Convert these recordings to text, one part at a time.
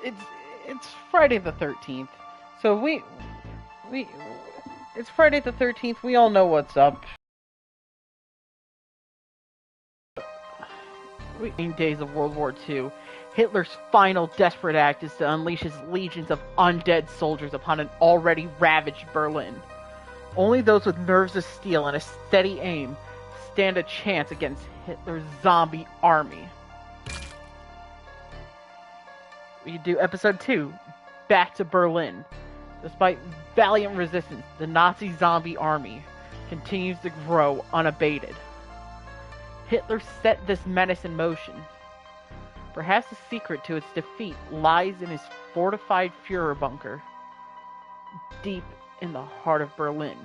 it's it's Friday the 13th. So we it's Friday the 13th. We all know what's up. In days of World War II, Hitler's final desperate act is to unleash his legions of undead soldiers upon an already ravaged Berlin. Only those with nerves of steel and a steady aim stand a chance against Hitler's zombie army. We do episode 2, Back to Berlin. Despite valiant resistance, the Nazi zombie army continues to grow unabated. Hitler set this menace in motion. Perhaps the secret to its defeat lies in his fortified Führer bunker, deep in the heart of Berlin.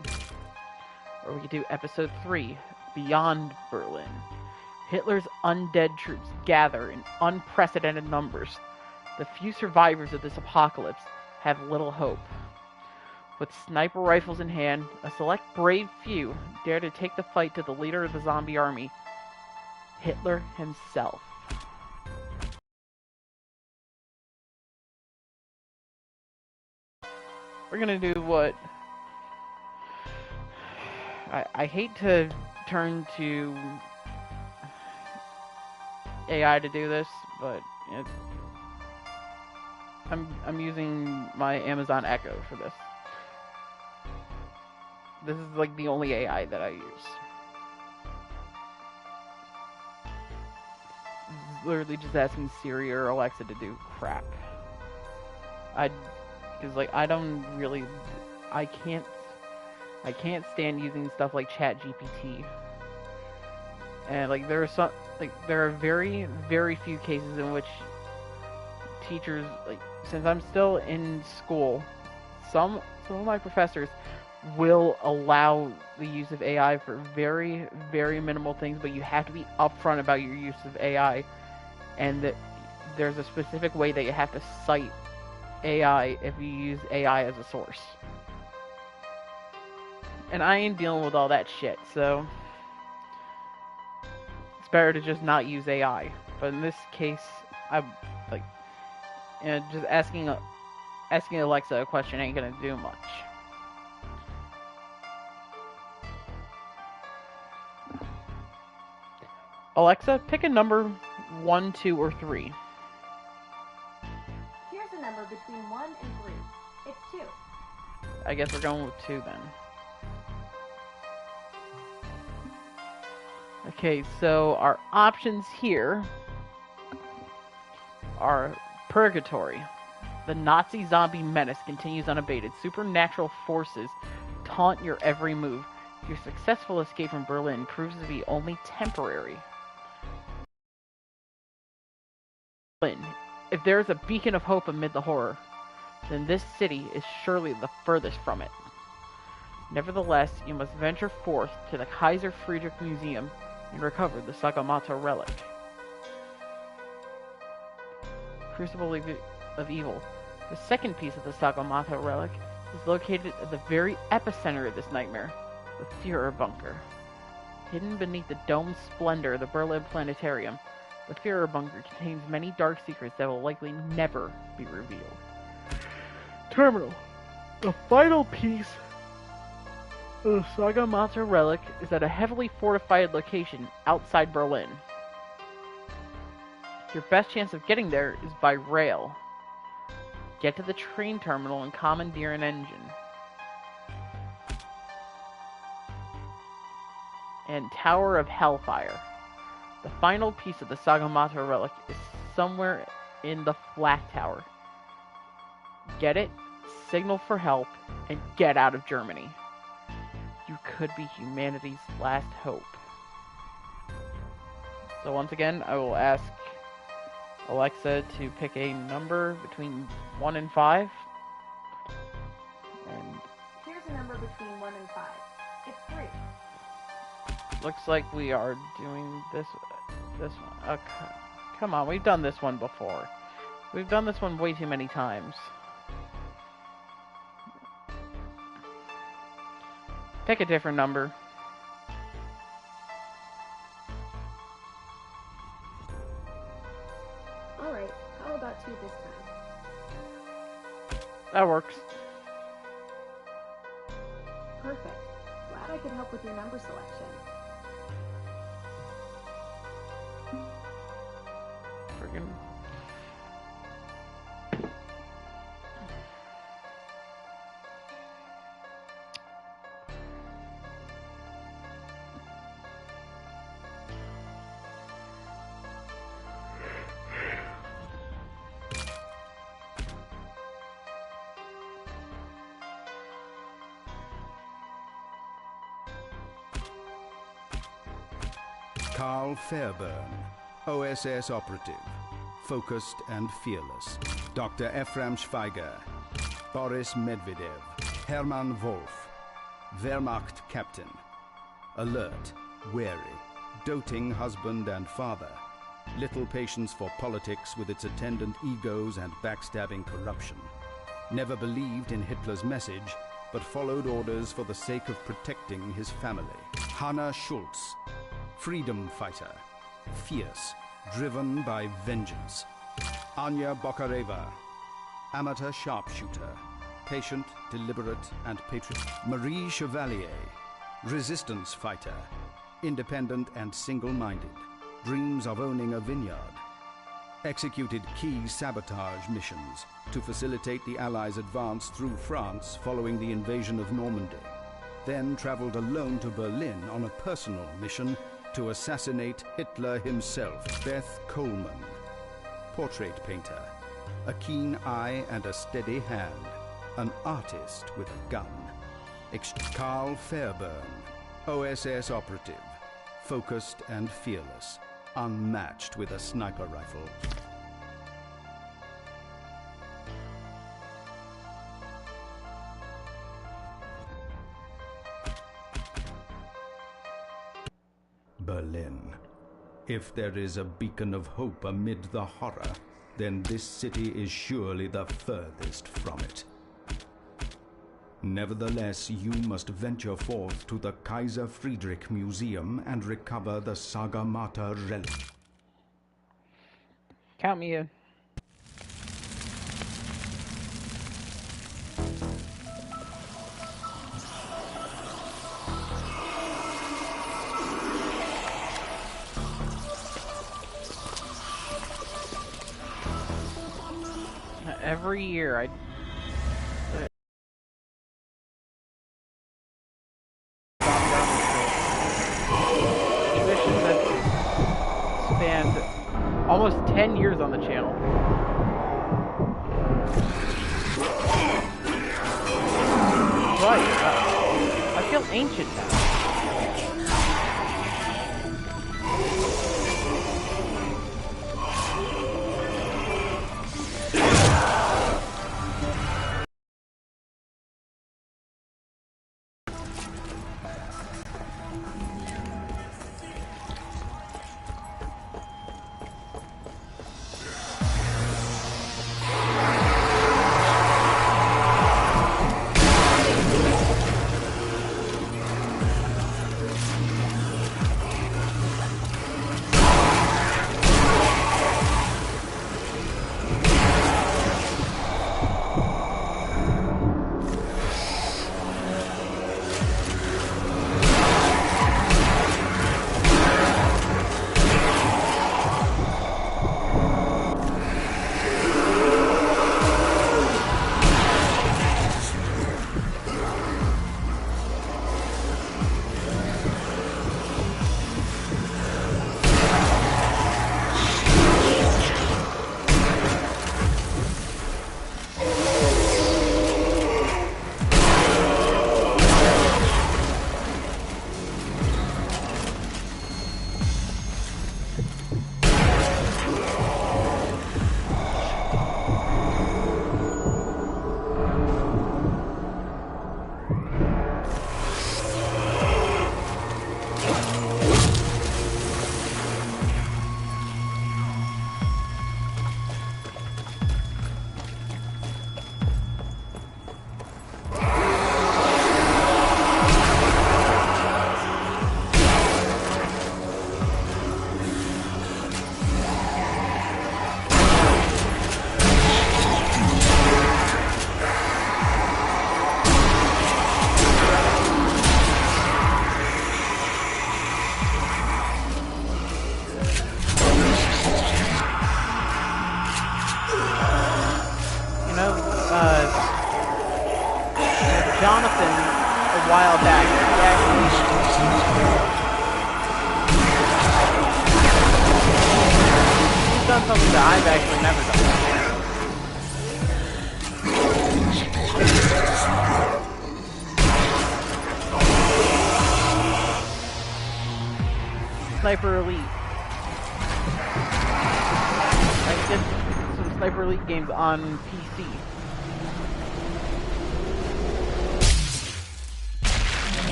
Or we could do episode 3, Beyond Berlin. Hitler's undead troops gather in unprecedented numbers. The few survivors of this apocalypse have little hope. With sniper rifles in hand, a select brave few dare to take the fight to the leader of the zombie army, Hitler himself. We're gonna do what... I hate to turn to AI to do this, but I'm using my Amazon Echo for this. This is like the only AI that I use. Literally just asking Siri or Alexa to do crap. Because like I can't stand using stuff like ChatGPT. And like there are very, very few cases in which teachers, like, since I'm still in school, some of my professors will allow the use of AI for very, very minimal things, but you have to be upfront about your use of AI, and that there's a specific way that you have to cite AI if you use AI as a source. And I ain't dealing with all that shit, so it's better to just not use AI. But in this case, I'm like, just asking Alexa a question ain't gonna do much. Alexa, pick a number 1, 2, or 3. Here's a number between 1 and 3. It's 2. I guess we're going with 2 then. Okay, so our options here are Purgatory. The Nazi zombie menace continues unabated. Supernatural forces taunt your every move. Your successful escape from Berlin proves to be only temporary. If there is a beacon of hope amid the horror, then this city is surely the furthest from it. Nevertheless, you must venture forth to the Kaiser Friedrich Museum and recover the Sakamoto relic. Crucible of Evil. The second piece of the Sakamoto relic is located at the very epicenter of this nightmare, the Führer bunker. Hidden beneath the domed splendor of the Berlin Planetarium, the Führer bunker contains many dark secrets that will likely never be revealed. Terminal. The final piece of the Sakamoto relic is at a heavily fortified location outside Berlin. Your best chance of getting there is by rail. Get to the train terminal and commandeer an engine. And Tower of Hellfire. The final piece of the Sakamoto relic is somewhere in the Flat Tower. Get it, signal for help, and get out of Germany. You could be humanity's last hope. So once again, I will ask Alexa to pick a number between 1 and 5. And here's a number between 1 and 5. It's 3. Looks like we are doing this one. Okay. Come on, we've done this one before. We've done this one way too many times. Pick a different number. Alright, how about 2 this time? That works. Perfect. Glad I could help with your number selection. Friggin'. Carl Fairburn, OSS operative, focused and fearless. Dr. Ephraim Schweiger, Boris Medvedev, Hermann Wolf, Wehrmacht captain, alert, wary, doting husband and father, little patience for politics with its attendant egos and backstabbing corruption. Never believed in Hitler's message, but followed orders for the sake of protecting his family. Hanna Schultz, freedom fighter, fierce, driven by vengeance. Anya Bokareva, amateur sharpshooter, patient, deliberate, and patriotic. Marie Chevalier, resistance fighter, independent and single-minded, dreams of owning a vineyard. Executed key sabotage missions to facilitate the Allies' advance through France following the invasion of Normandy. Then traveled alone to Berlin on a personal mission to assassinate Hitler himself. Beth Coleman, portrait painter, a keen eye and a steady hand, an artist with a gun. Carl Fairburn, OSS operative, focused and fearless, unmatched with a sniper rifle. Berlin. If there is a beacon of hope amid the horror, then this city is surely the furthest from it. Nevertheless, you must venture forth to the Kaiser Friedrich Museum and recover the Saga Mater relic. Count me in. Every year I missions that spanned almost 10 years on the channel. Right, I feel ancient now. Jonathan a while back. He's done something that I've actually never done. Sniper Elite. I did some Sniper Elite games on PC.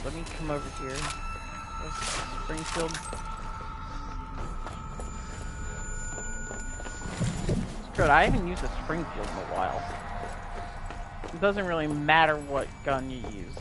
Let me come over here. Springfield. Screw it, I haven't used a Springfield in a while. It doesn't really matter what gun you use.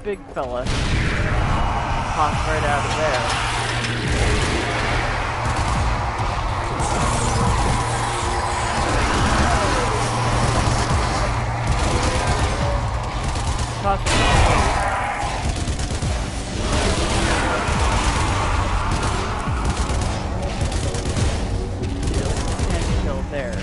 Big fella pops right out of there. And kill there.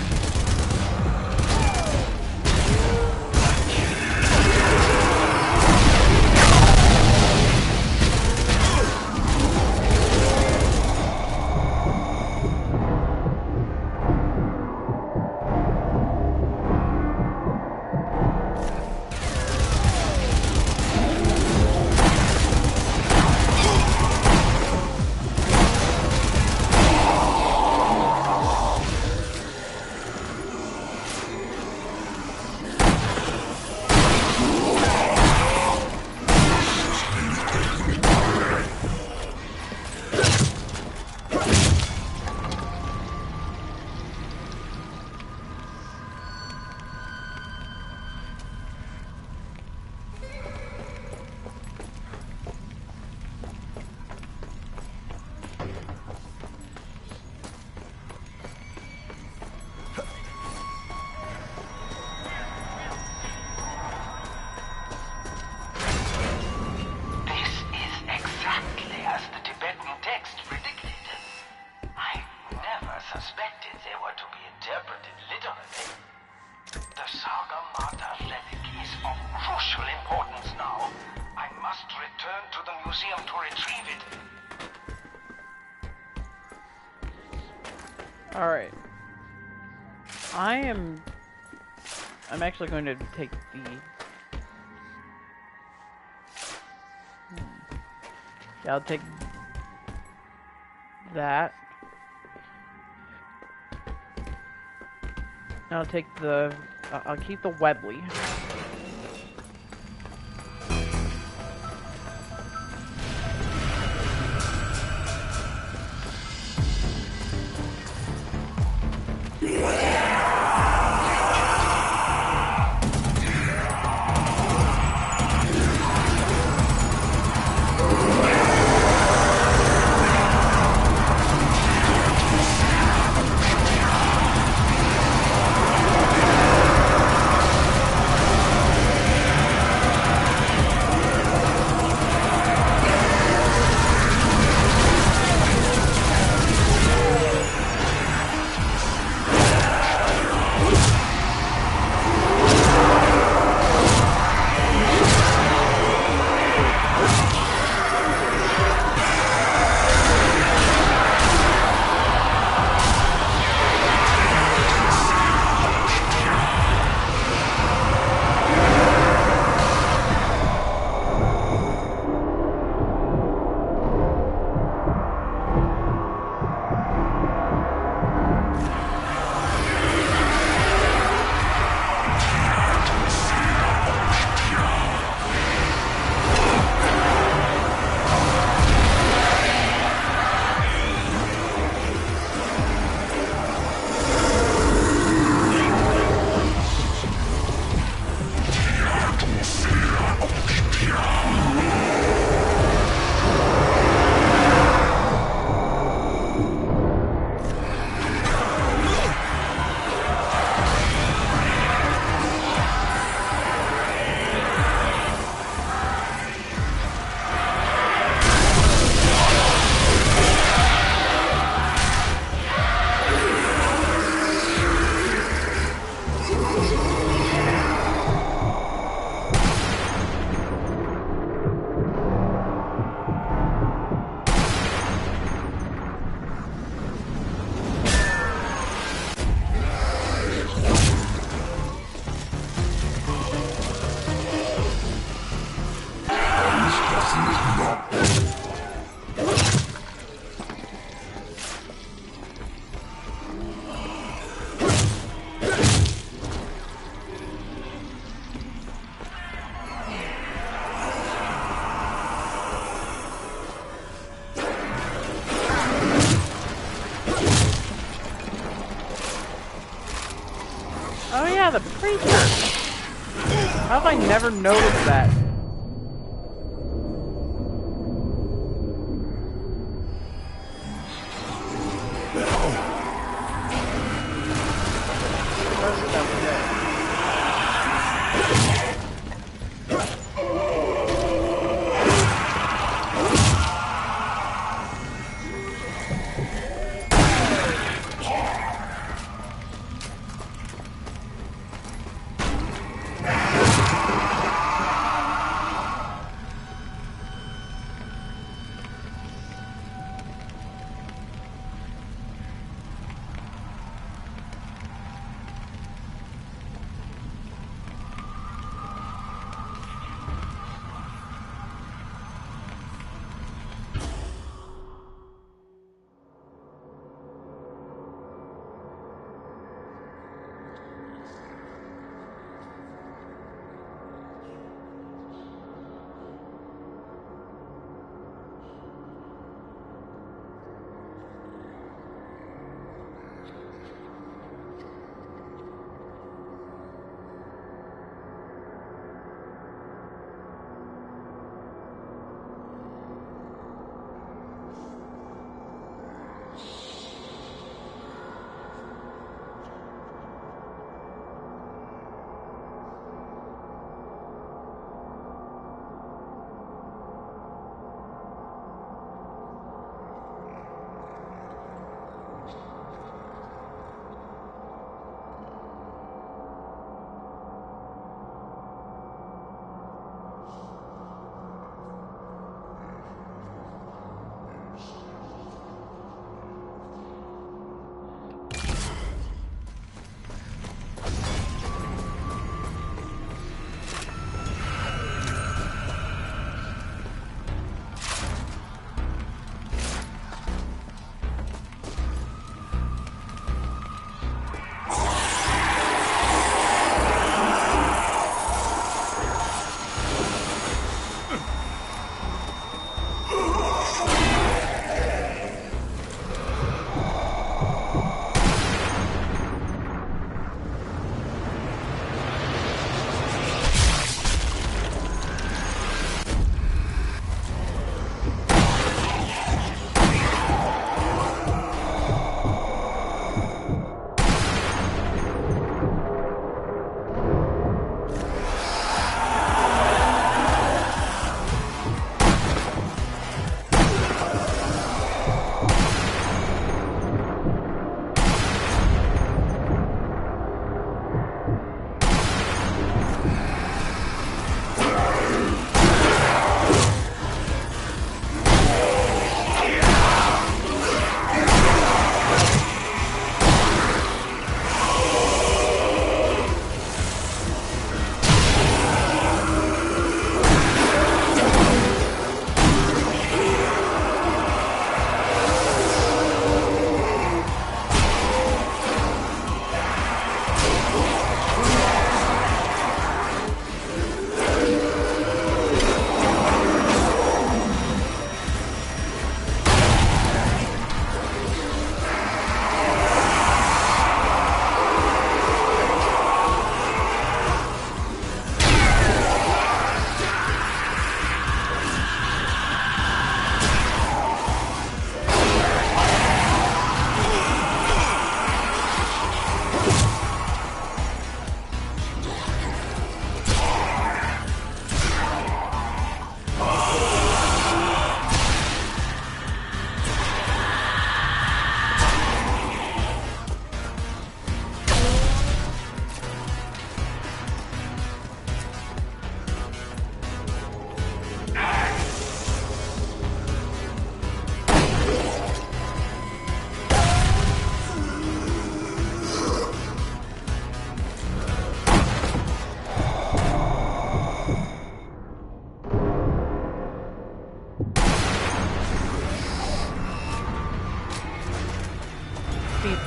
Alright. I'm actually going to take the... Yeah, I'll take that. I'll take the... I'll keep the Webley. creature. How have I never noticed that?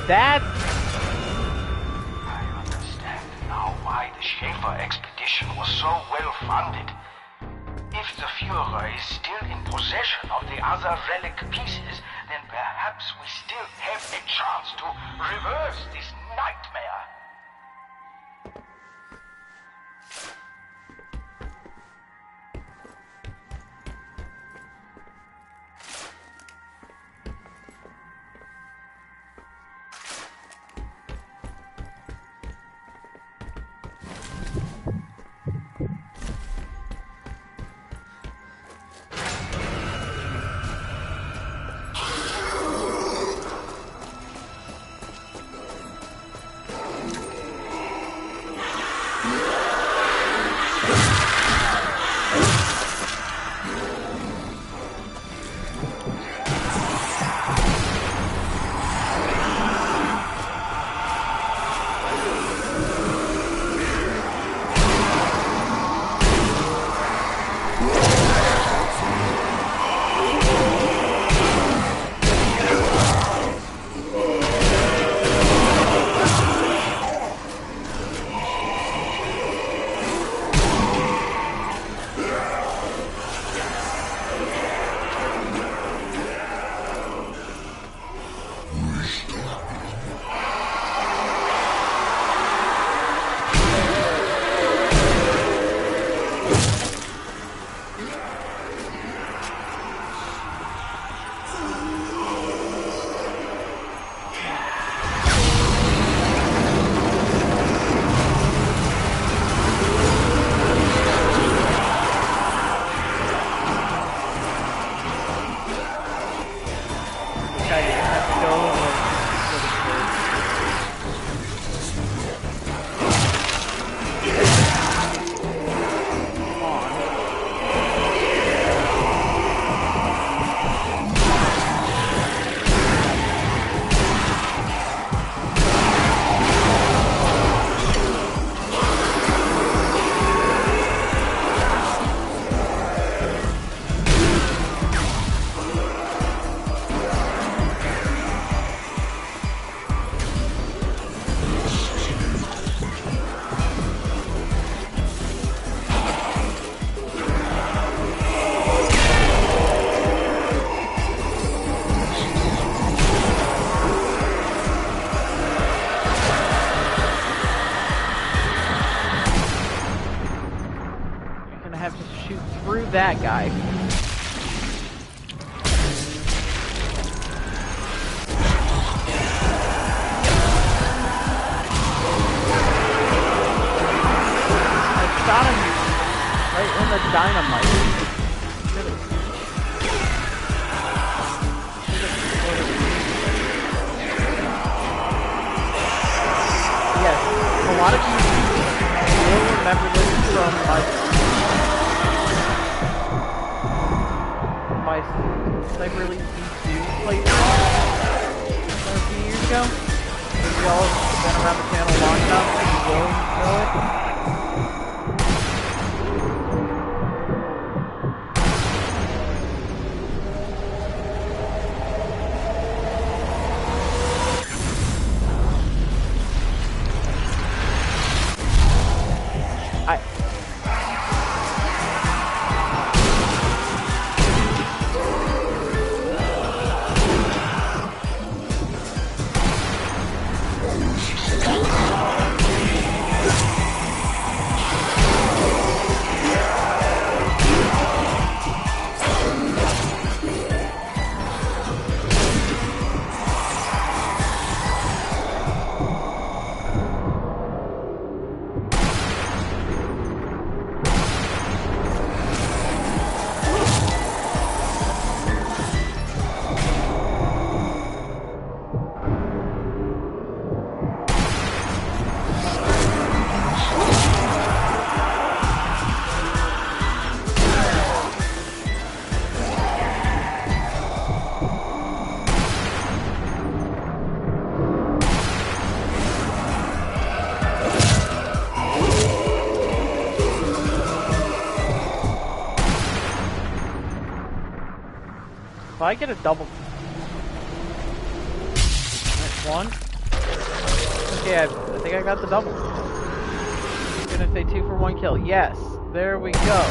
That's... I understand now why the Schaefer expedition was so well funded. If the Führer is still in possession of the other relic pieces, then perhaps we still have a chance to reverse this nightmare. that guy. I shot him right in the dynamite. Yes, a lot of you will remember this from my Sniper Elite V2 playthrough a few years ago. If y'all have been around the channel long enough, you will know it. If I get a double... That's one. Okay, I think I got the double. I'm gonna say 2 for 1 kill. Yes, there we go.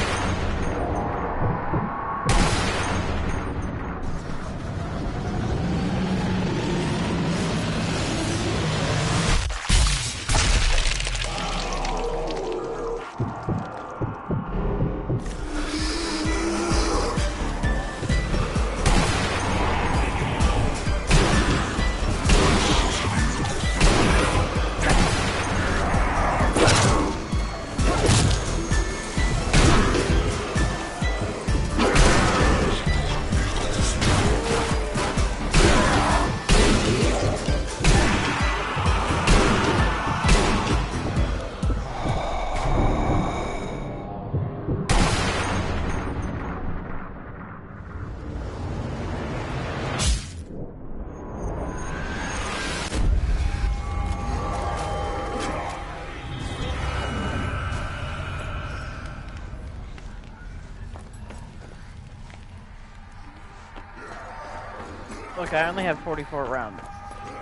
Look, I only have 44 rounds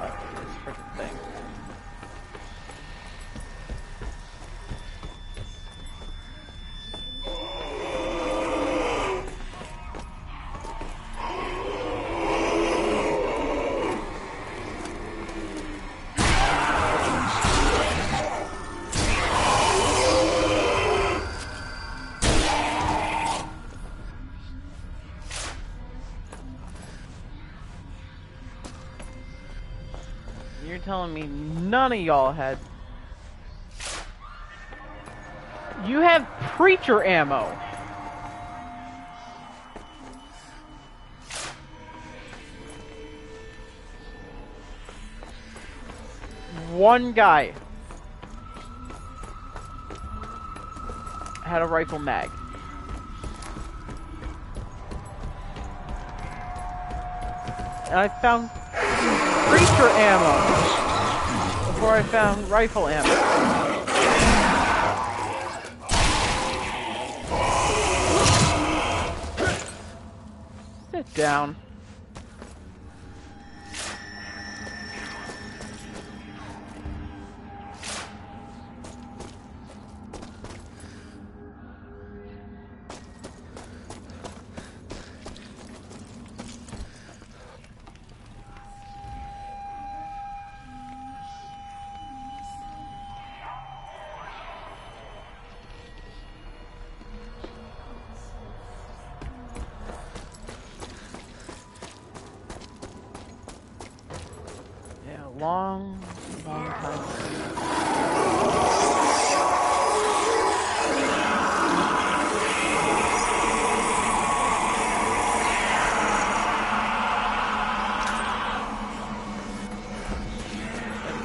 left of this freaking thing. You're telling me none of y'all had... You have preacher ammo! One guy had a rifle mag. And I found preacher ammo before I found rifle ammo. Sit down. long, long time ago.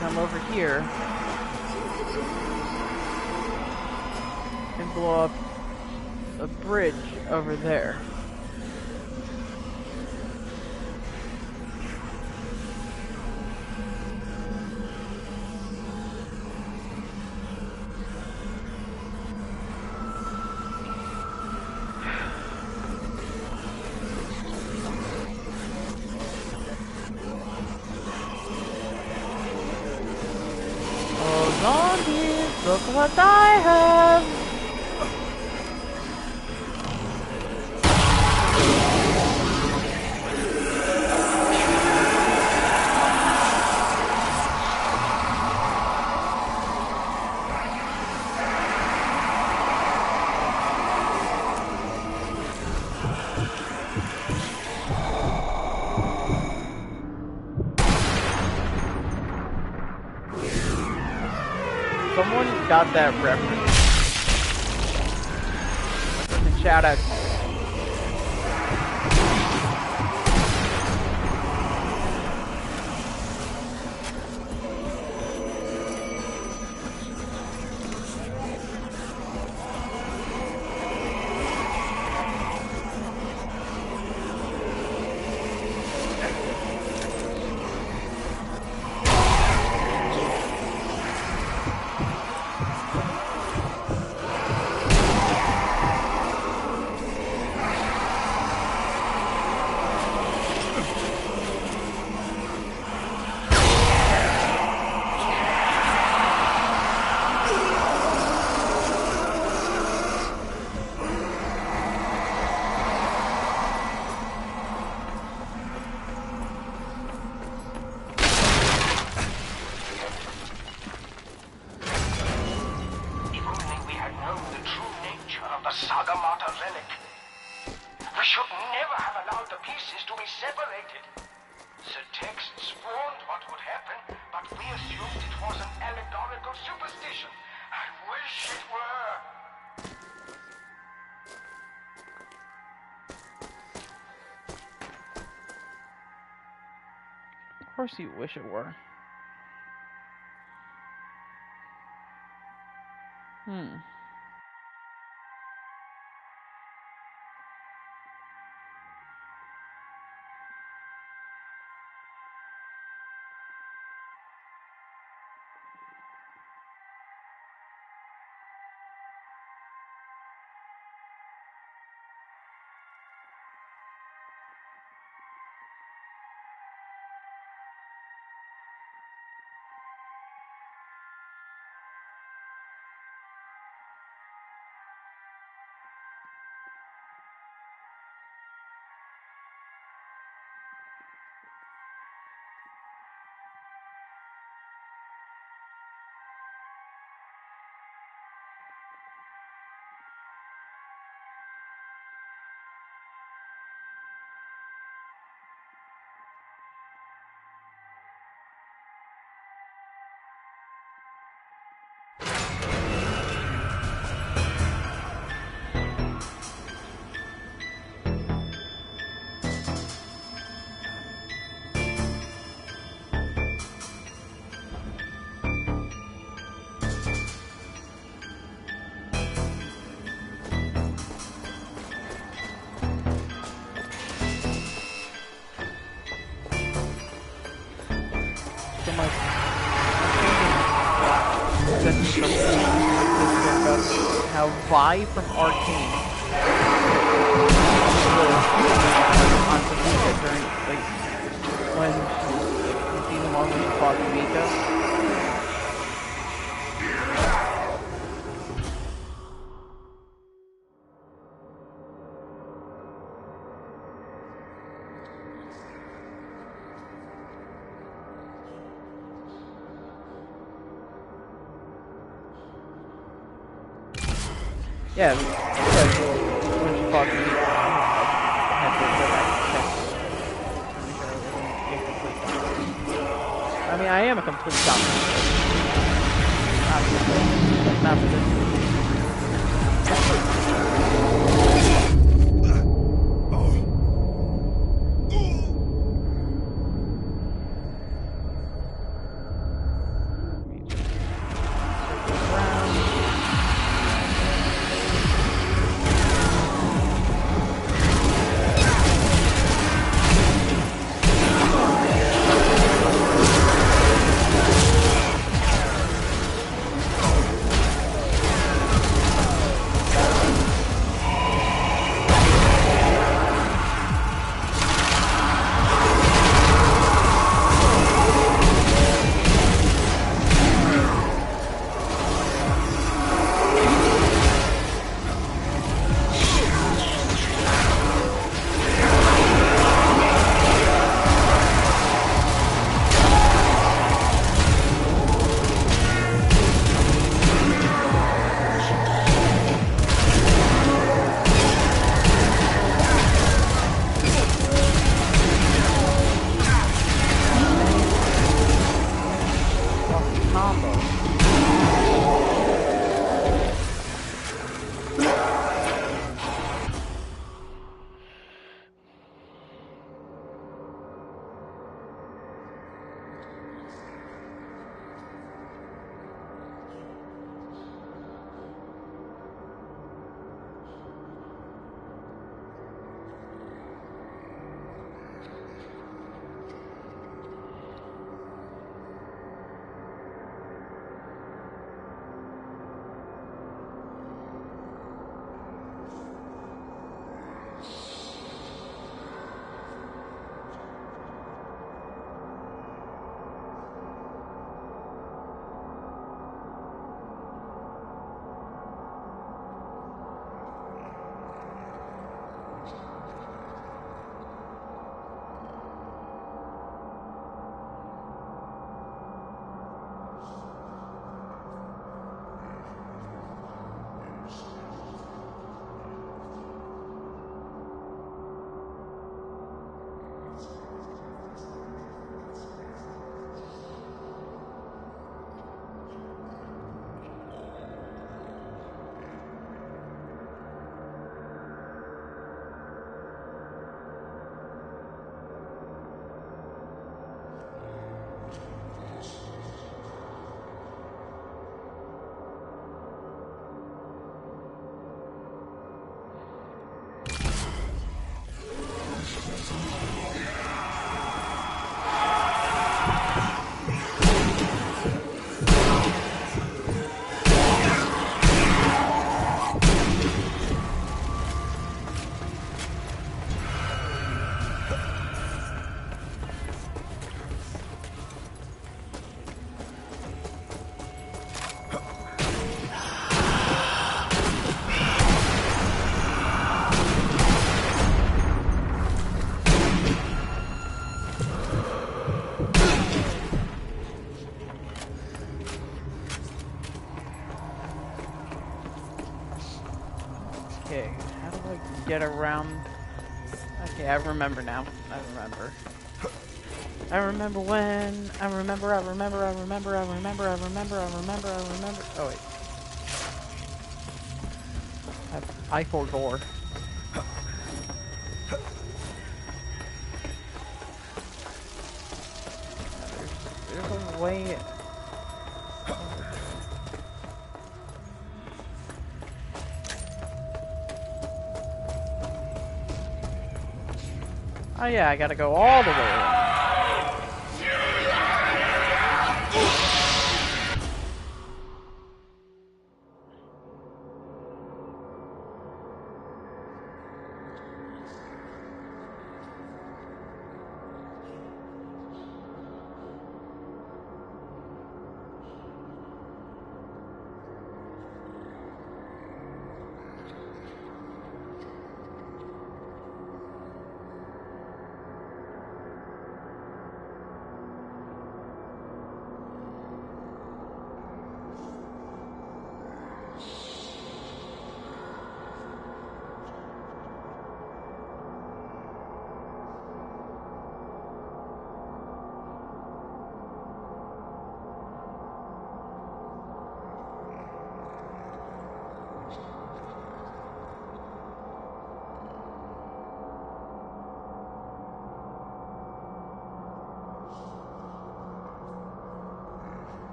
Come over here and blow up a bridge over there. Zombies, look what I have! Someone got that reference. Shout out. Of course you wish it were. How Vi from Arcane on Tamika during when you see them on when she fought Tamika. Yeah, because when she fought me, I had to go back and check. I mean, I am a complete zombie. Not for this. Okay, how do I get around? Okay, I remember now. I remember. I remember when. I remember. Oh wait. I forgot. There's a way. Oh yeah, I gotta go all the way around.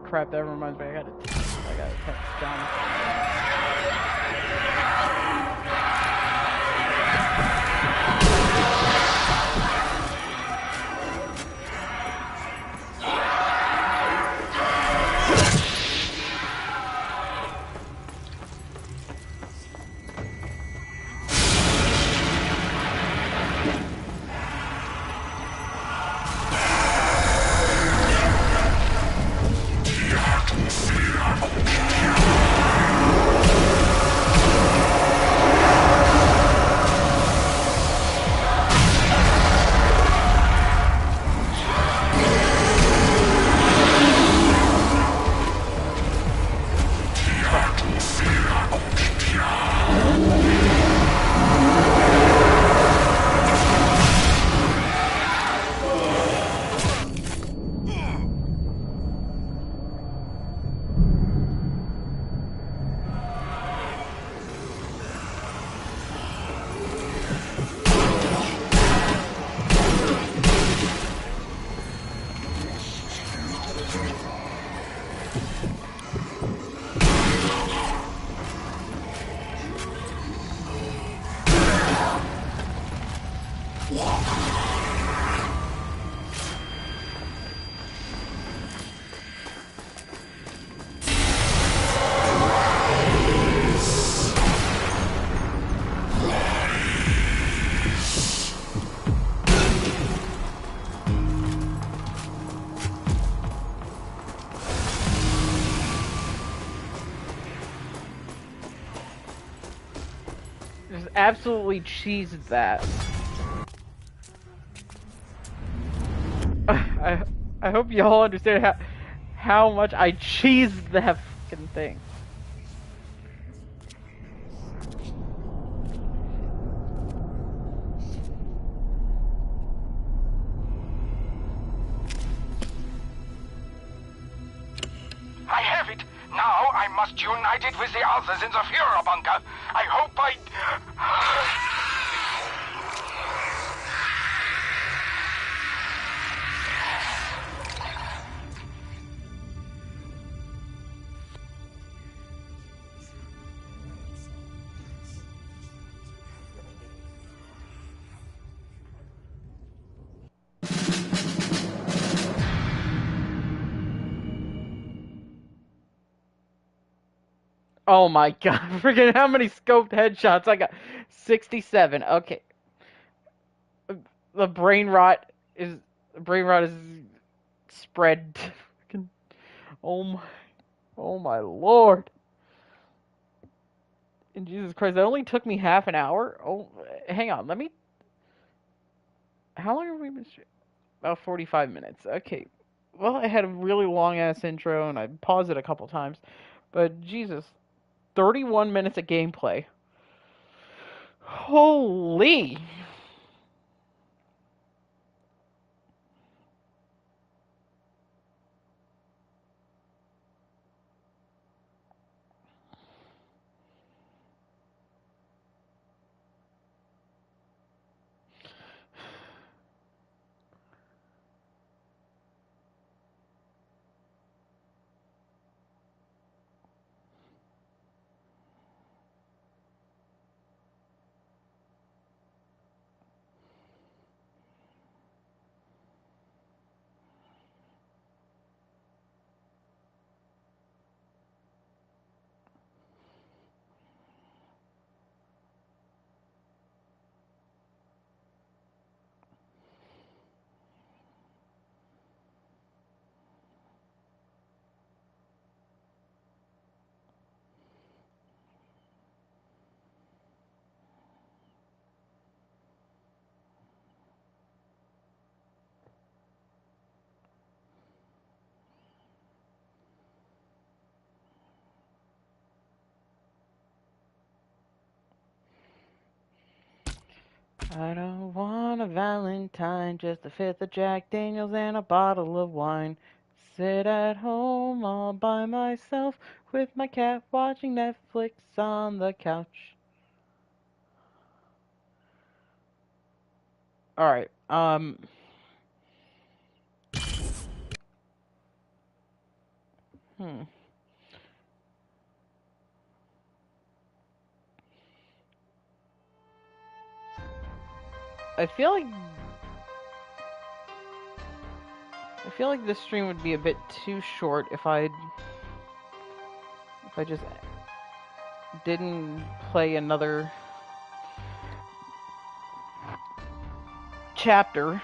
crap, that reminds me, I gotta text John. Just absolutely cheesed that. I hope y'all understand how much I cheesed that fucking thing. I have it. Now I must unite it with the others in the Führer bunker. I hope I... Oh my god, forget how many scoped headshots I got. 67. Okay. The brain rot is spread. Oh my lord. And Jesus Christ, that only took me half an hour. Oh, hang on, let me. How long have we been? About 45 minutes. Okay. Well, I had a really long ass intro and I paused it a couple times, but Jesus, 31 minutes of gameplay. Holy. I don't want a Valentine, just a fifth of Jack Daniels and a bottle of wine. Sit at home all by myself with my cat watching Netflix on the couch. Alright, Hmm. I feel like this stream would be a bit too short if I just didn't play another chapter.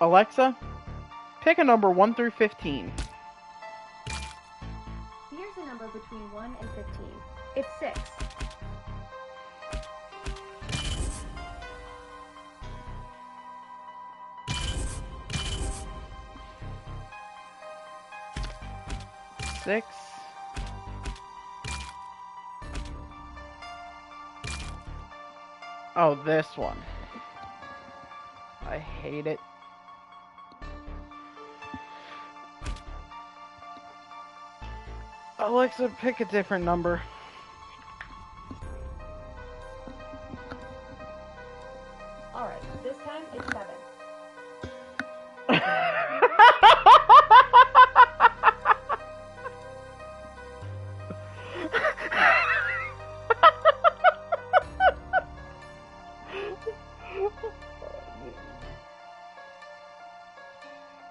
Alexa, pick a number 1 through 15. Here's a number between 1 and 15. It's 6. Six. Oh, this one. I hate it. Alexa, pick a different number. Alright, this time it's 7.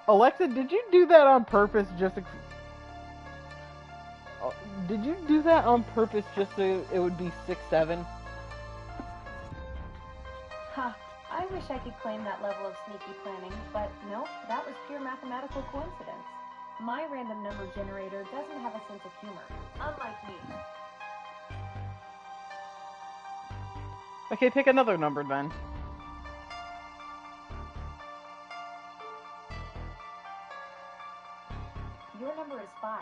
Alexa, did you do that on purpose just to... Did you do that on purpose just so it would be 6-7? Ha, I wish I could claim that level of sneaky planning, but nope, that was pure mathematical coincidence. My random number generator doesn't have a sense of humor, unlike me. Okay, pick another number then. Your number is 5.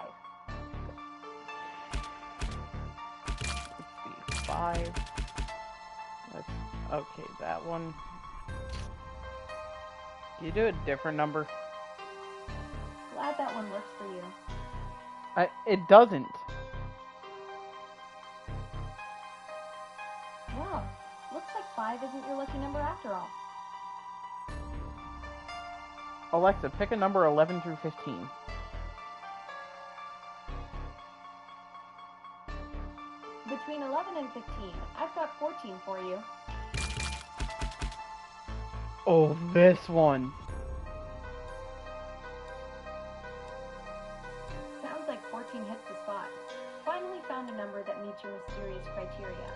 Let's see, 5. That's okay. That one. Can you do a different number? Glad that one works for you. It doesn't. Well, looks like 5 isn't your lucky number after all. Alexa, pick a number 11 through 15. Between 11 and 15, I've got 14 for you. Oh, this one. Sounds like 14 hits the spot. Finally found a number that meets your mysterious criteria.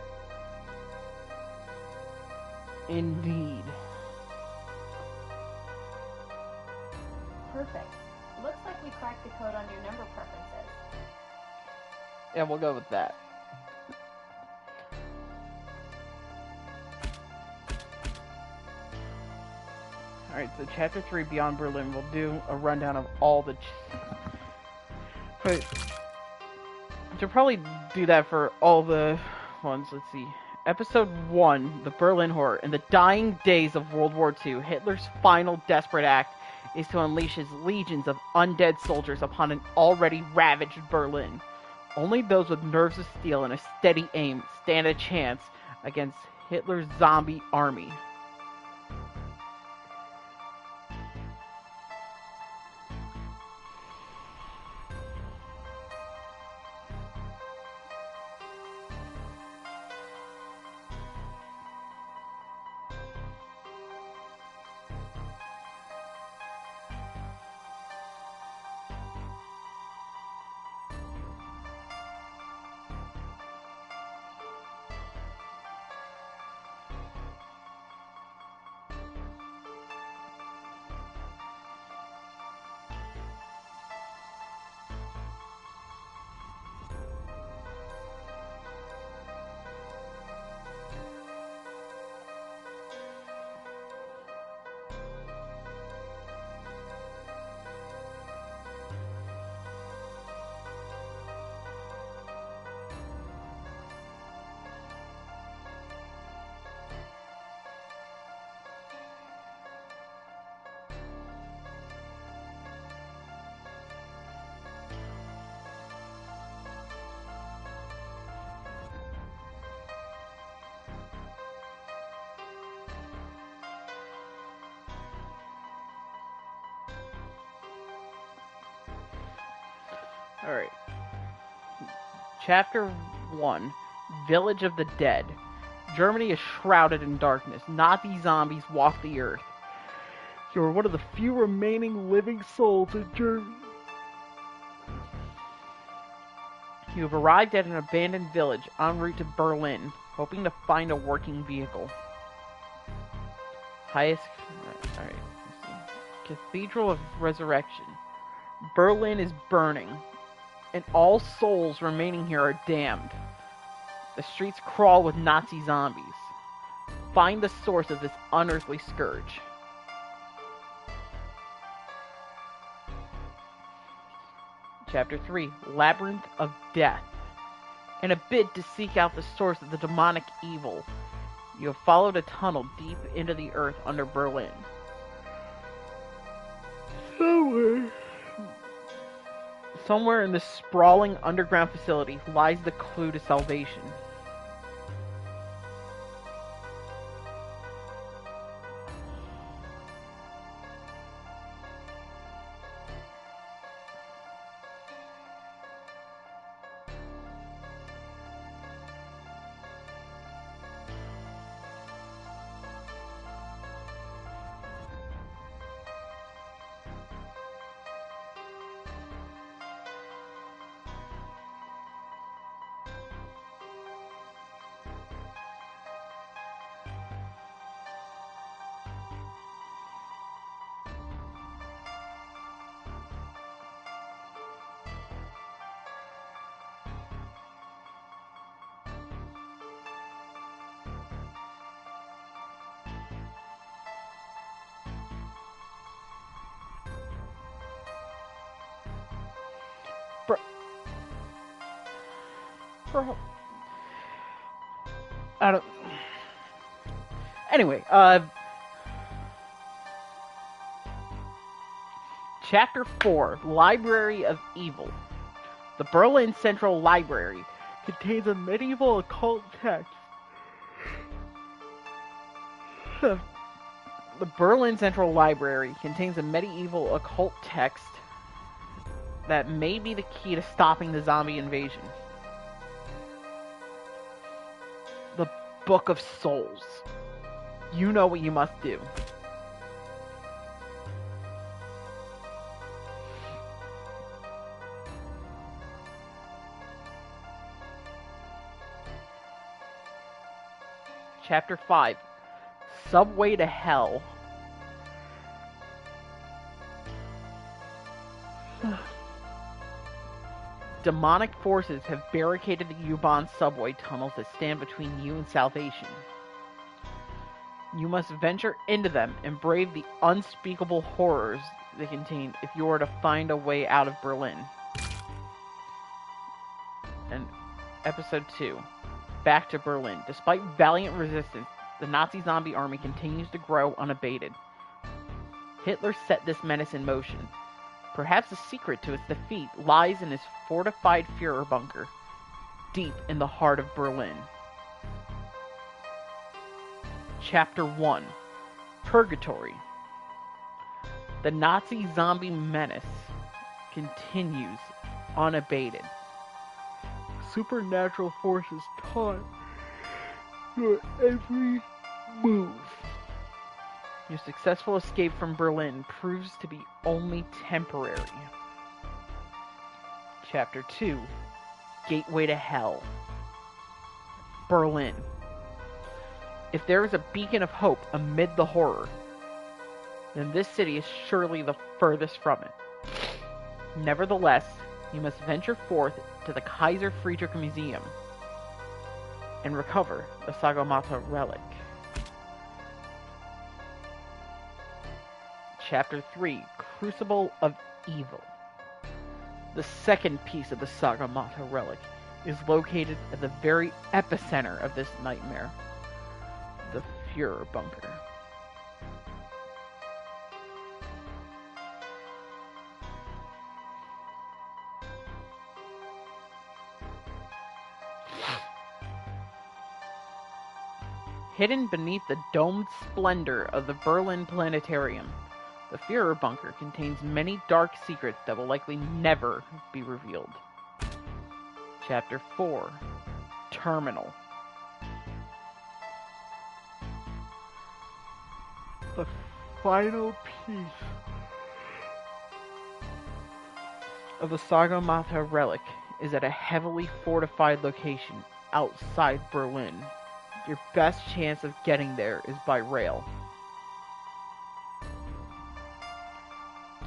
Indeed. Perfect. Looks like we cracked the code on your number preferences. Yeah, we'll go with that. Alright, so Chapter 3, Beyond Berlin, we'll do a rundown of all the... Wait. Should probably do that for all the ones. Let's see. Episode 1, The Berlin Horror. In the dying days of World War II, Hitler's final desperate act is to unleash his legions of undead soldiers upon an already ravaged Berlin. Only those with nerves of steel and a steady aim stand a chance against Hitler's zombie army. Alright. Chapter 1. Village of the Dead. Germany is shrouded in darkness. Nazi zombies walk the earth. You are one of the few remaining living souls in Germany. You have arrived at an abandoned village en route to Berlin, hoping to find a working vehicle. Highest... Alright. Cathedral of Resurrection. Berlin is burning, and all souls remaining here are damned. The streets crawl with Nazi zombies. Find the source of this unearthly scourge. Chapter 3. Labyrinth of Death. In a bid to seek out the source of the demonic evil, you have followed a tunnel deep into the earth under Berlin. Somewhere in this sprawling underground facility lies the clue to salvation. I don't... Anyway, Chapter 4, Library of Evil. The Berlin Central Library contains a medieval occult text. The Berlin Central Library contains a medieval occult text that may be the key to stopping the zombie invasion. The Book of Souls. You know what you must do. Chapter 5. Subway to Hell. Demonic forces have barricaded the U-Bahn subway tunnels that stand between you and salvation. You must venture into them and brave the unspeakable horrors they contain if you are to find a way out of Berlin. And Episode 2. Back to Berlin. Despite valiant resistance, the Nazi zombie army continues to grow unabated. Hitler set this menace in motion. Perhaps the secret to its defeat lies in his fortified Führer bunker, deep in the heart of Berlin. Chapter 1. Purgatory. The Nazi zombie menace continues unabated. Supernatural forces taunt your every move. Your successful escape from Berlin proves to be only temporary. Chapter 2. Gateway to Hell. Berlin. If there is a beacon of hope amid the horror, then this city is surely the furthest from it. Nevertheless, you must venture forth to the Kaiser Friedrich Museum and recover the Sagamata relic. Chapter 3. Crucible of Evil. The second piece of the Sagamata relic is located at the very epicenter of this nightmare, the Führer bunker. Hidden beneath the domed splendor of the Berlin Planetarium, The Führer bunker contains many dark secrets that will likely never be revealed. Chapter 4. Terminal. The final piece of the Sagamata relic is at a heavily fortified location outside Berlin. Your best chance of getting there is by rail.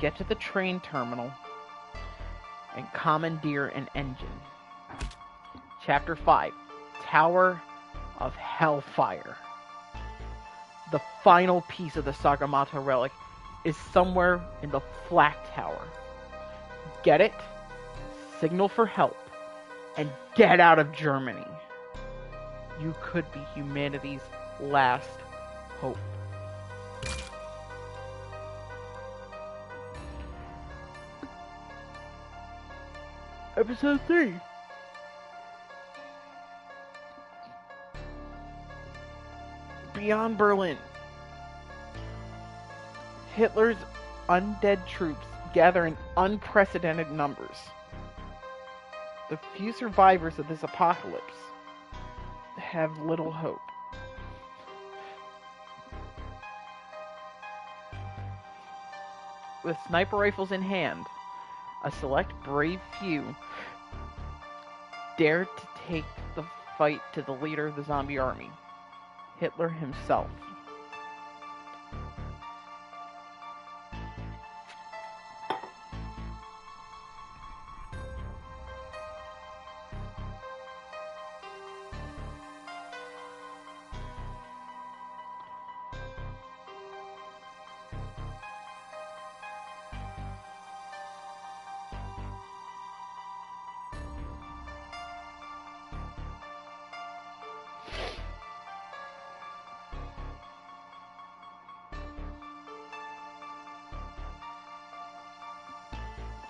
Get to the train terminal and commandeer an engine. Chapter 5. Tower of Hellfire. The final piece of the Sagamata relic is somewhere in the Flak Tower. Get it, signal for help, and get out of Germany. You could be humanity's last hope. Episode 3. Beyond Berlin. Hitler's undead troops gather in unprecedented numbers. The few survivors of this apocalypse have little hope. With sniper rifles in hand, a select brave few dared to take the fight to the leader of the zombie army, Hitler himself.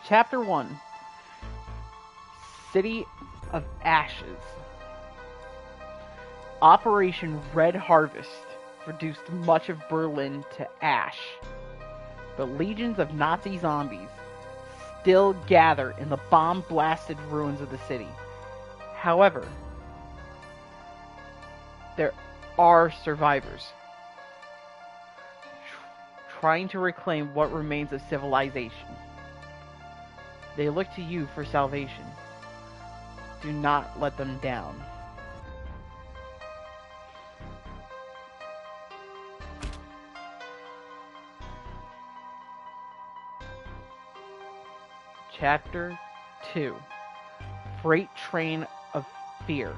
Chapter 1. City of Ashes. Operation Red Harvest reduced much of Berlin to ash, but legions of Nazi zombies still gather in the bomb-blasted ruins of the city. However, there are survivors trying to reclaim what remains of civilization. They look to you for salvation. Do not let them down. Chapter 2. Freight Train of Fear.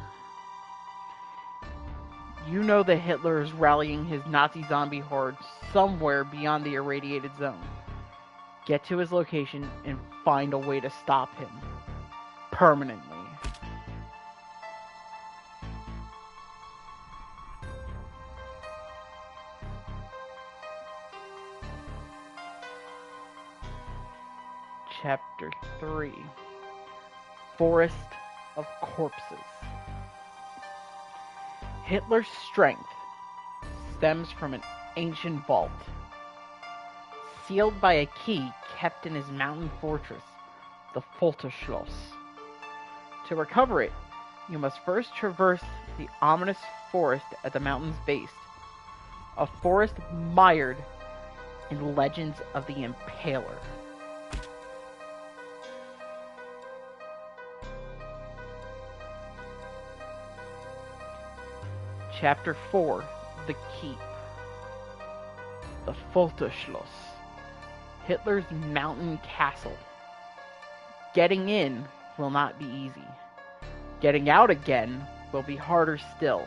You know that Hitler is rallying his Nazi zombie horde somewhere beyond the irradiated zone. Get to his location and find a way to stop him. Permanently. Chapter 3. Forest of Corpses. Hitler's strength stems from an ancient vault, sealed by a key kept in his mountain fortress, the Folterschloss. To recover it, you must first traverse the ominous forest at the mountain's base, a forest mired in legends of the Impaler. Chapter 4. The Keep. The Folterschloss. Hitler's mountain castle. Getting in will not be easy. Getting out again will be harder still.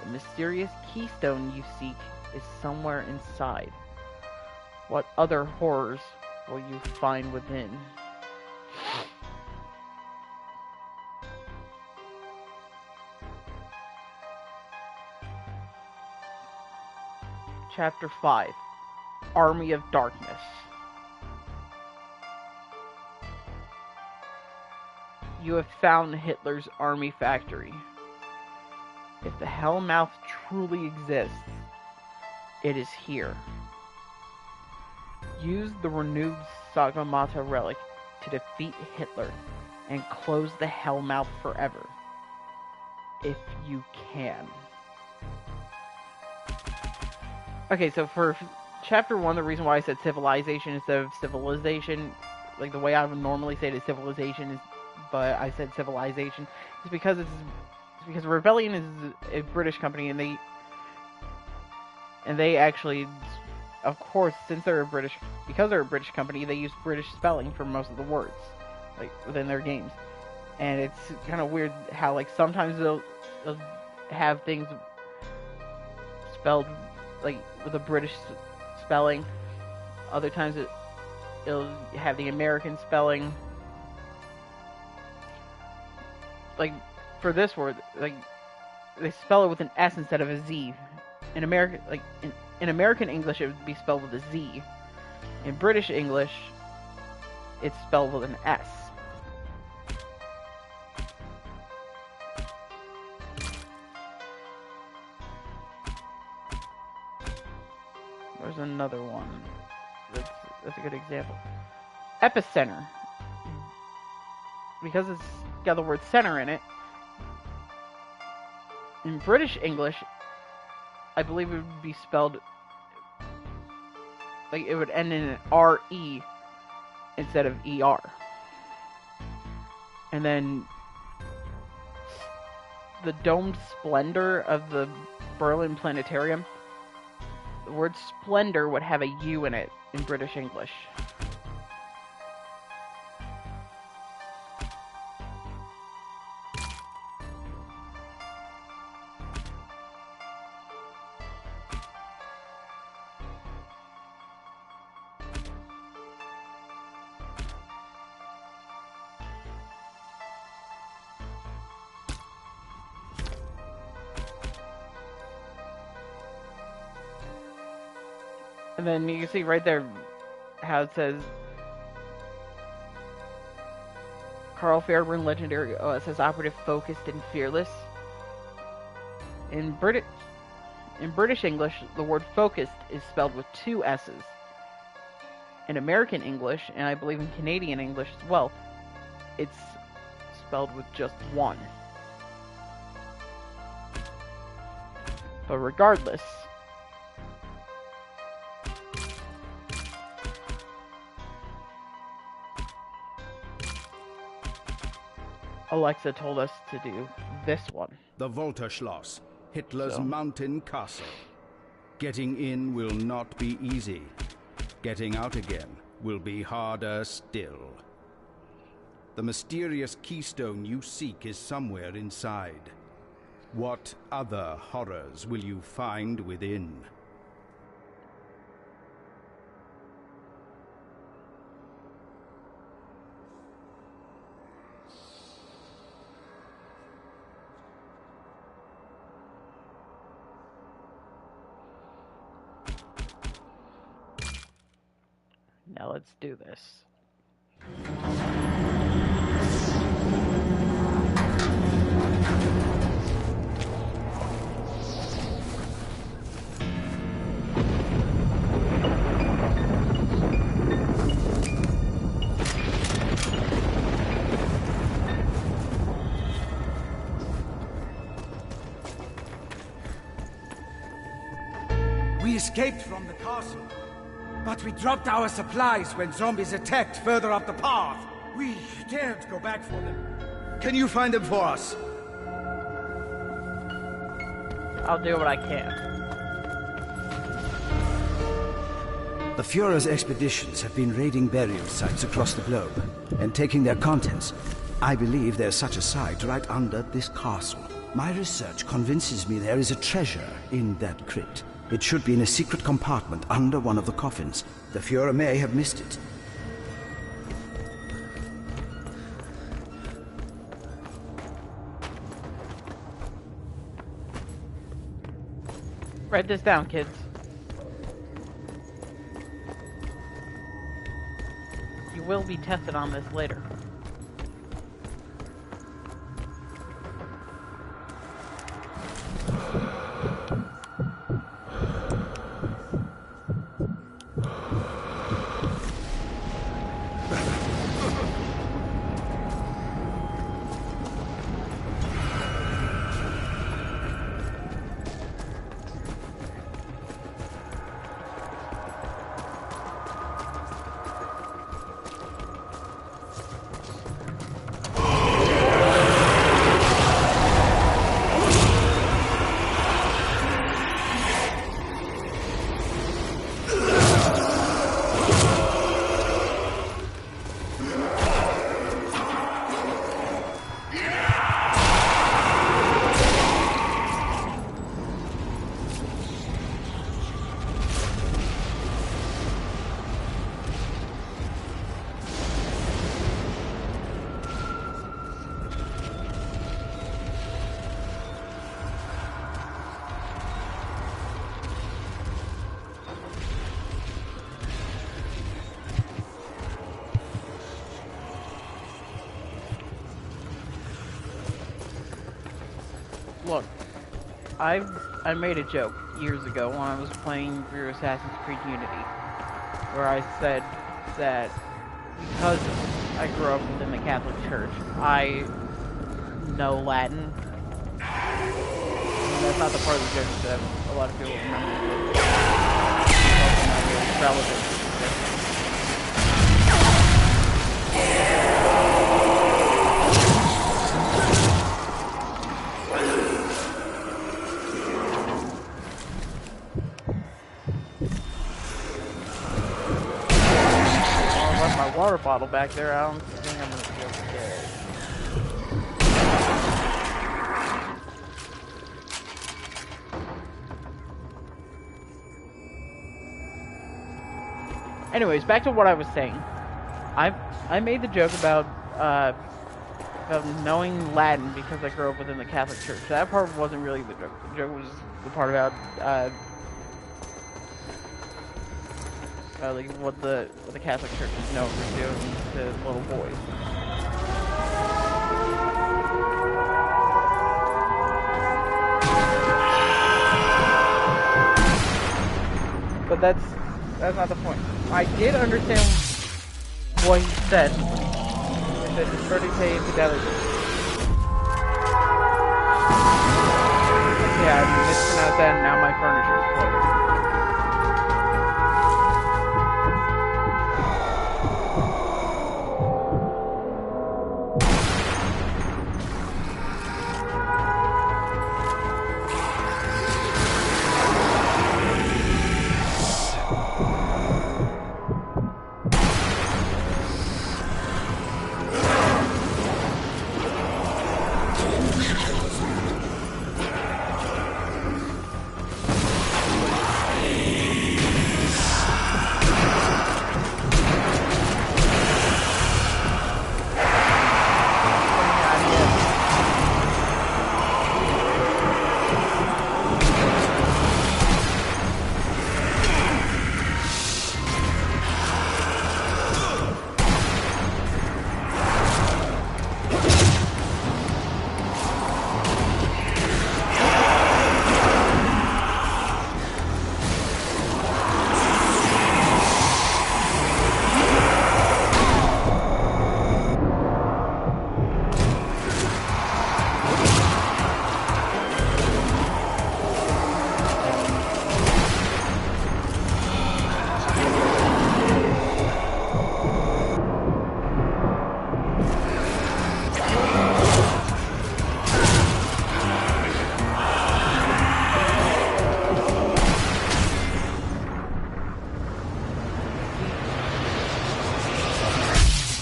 The mysterious keystone you seek is somewhere inside. What other horrors will you find within? Chapter 5. Army of Darkness. You have found Hitler's army factory. If the Hellmouth truly exists, it is here. Use the renewed Sagamata relic to defeat Hitler and close the Hellmouth forever. If you can. Okay, so for Chapter 1, the reason why I said civilization instead of civilization, like the way I would normally say it is civilization, is, but I said civilization, is because because Rebellion is a British company, and they actually, of course, because they're a British company, they use British spelling for most of the words, like within their games. And it's kind of weird how, like, sometimes they'll have things spelled like with a British spelling. Other times it'll have the American spelling. Like for this word, like they spell it with an S instead of a Z. In American, like in American English, it would be spelled with a Z. In British English, it's spelled with an S. There's another one. That's a good example. Epicenter. Because it's got the word center in it. In British English, I believe it would be spelled like it would end in an R-E instead of E-R. And then the domed splendor of the Berlin Planetarium, the word splendor would have a U in it in British English. And then you can see right there how it says Carl Fairburn, legendary OSS operative, focused and fearless. In British English, the word focused is spelled with 2 S's. In American English, and I believe in Canadian English as well, it's spelled with just 1. But regardless, Alexa told us to do this one. The Volterschloss, Hitler's So. mountain castle. Getting in will not be easy. Getting out again will be harder still. The mysterious keystone you seek is somewhere inside. What other horrors will you find within? Now let's do this. We escaped from the castle, but we dropped our supplies when zombies attacked further up the path. We daren't go back for them. Can you find them for us? I'll do what I can. The Fuhrer's expeditions have been raiding burial sites across the globe and taking their contents. I believe there's such a site right under this castle. My research convinces me there is a treasure in that crypt. It should be in a secret compartment under one of the coffins. The Fuhrer may have missed it. Write this down, kids. You will be tested on this later. I made a joke years ago when I was playing through Assassin's Creed Unity, where I said that because I grew up within the Catholic Church, I know Latin. And that's not the part of the joke that a lot of people remember. It's also not really relevant. Water bottle back there. I don't think I'm gonna be able to get it. Anyways, back to what I was saying. I made the joke about knowing Latin because I grew up within the Catholic Church. That part wasn't really the joke. The joke was the part about like what the Catholic Church is known for doing to little boys. But that's not the point. I did understand what he said. He said disparity infidelity. Yeah, I mispronounced that and now my furniture is closed.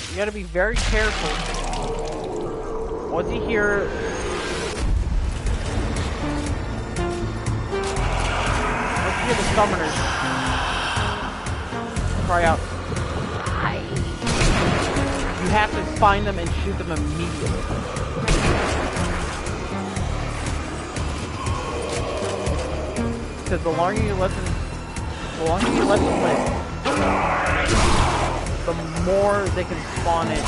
You gotta be very careful. Once you hear the summoners cry out, "Hi!" You have to find them and shoot them immediately. Because the longer you let them live, the more they can spawn in.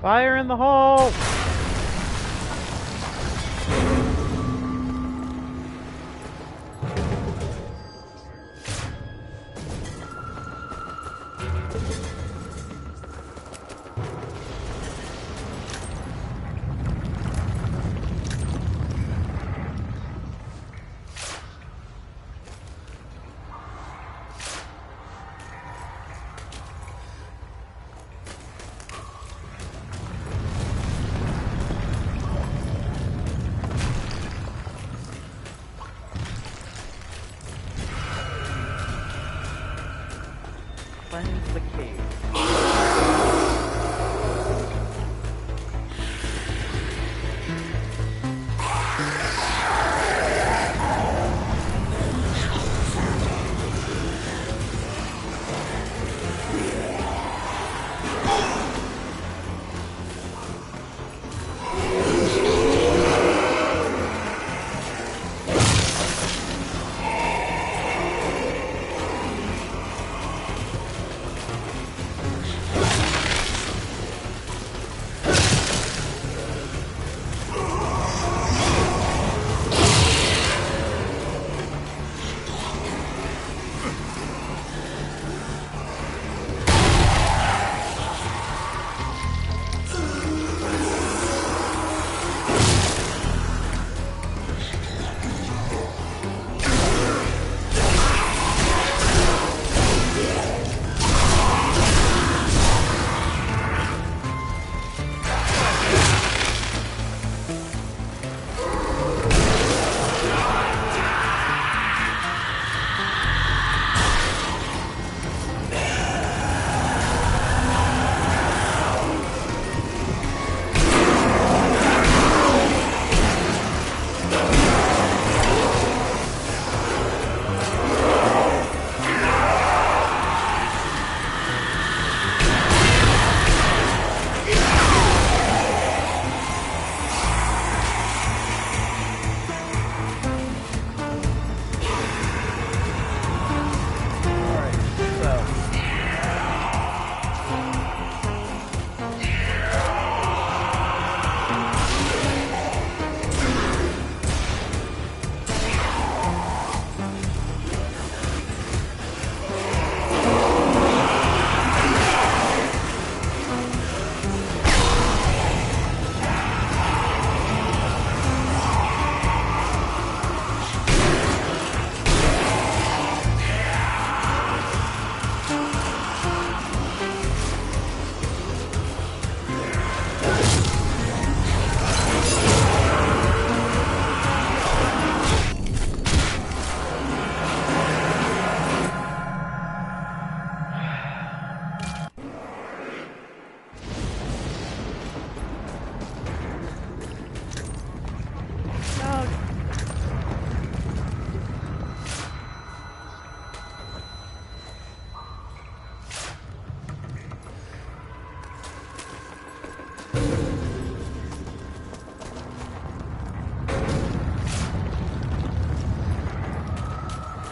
Fire in the hole! Cleanse the cave.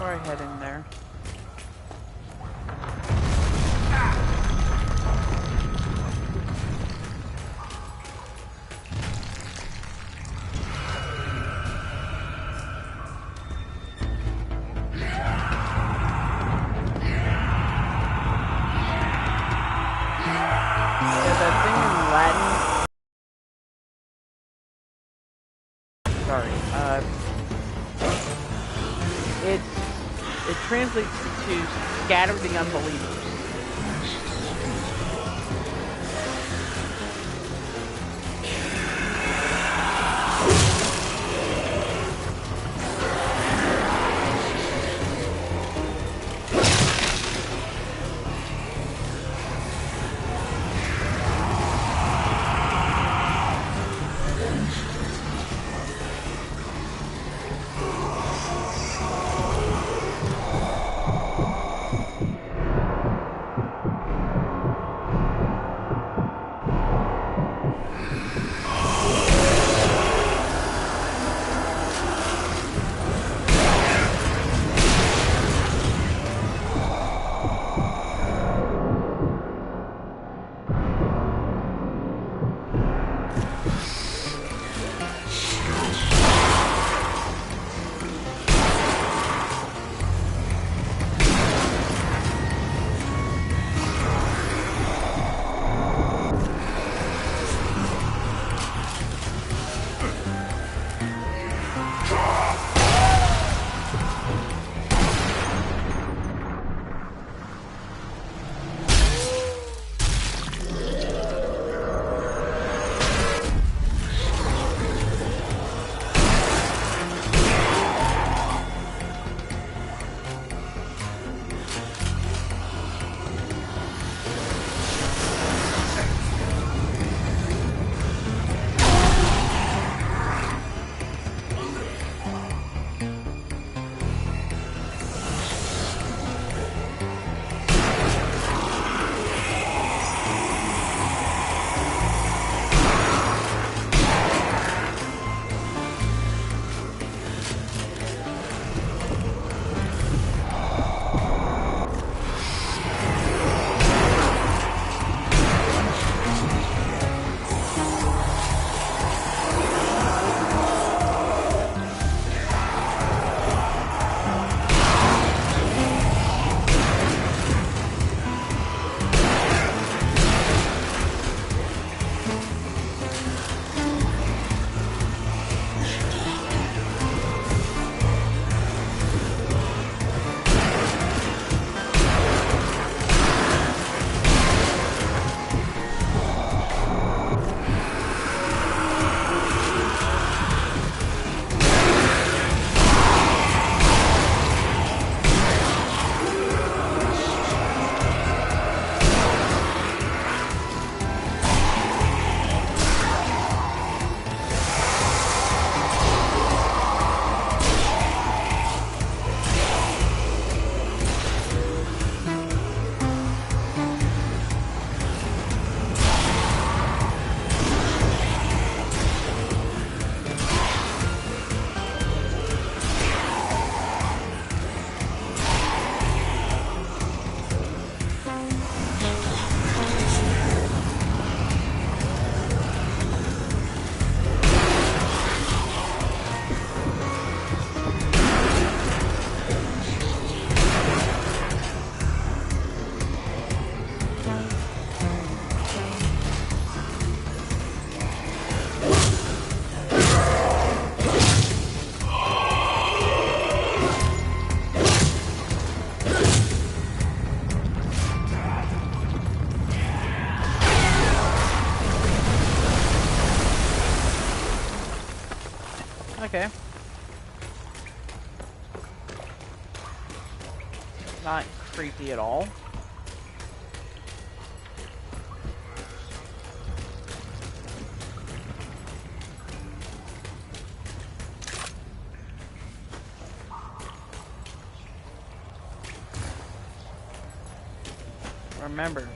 Before I head in there. It translates to scatter the unbelievers. Okay. Not creepy at all. Remember.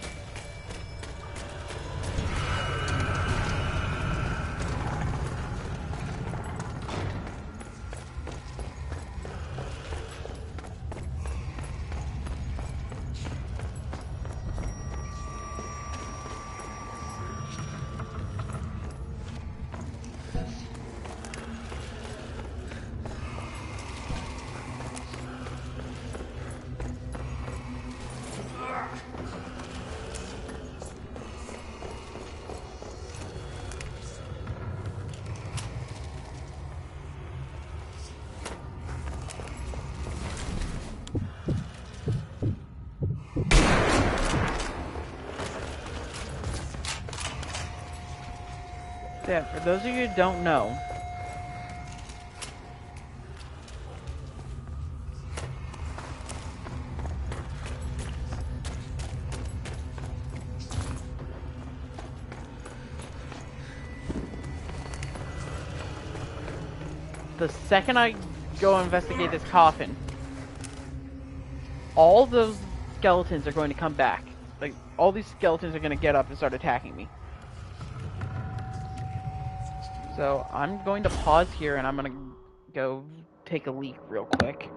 Yeah, for those of you who don't know, the second I go investigate this coffin, all those skeletons are going to come back. Like, all these skeletons are going to get up and start attacking me. So, I'm going to pause here and I'm going to go take a leak real quick.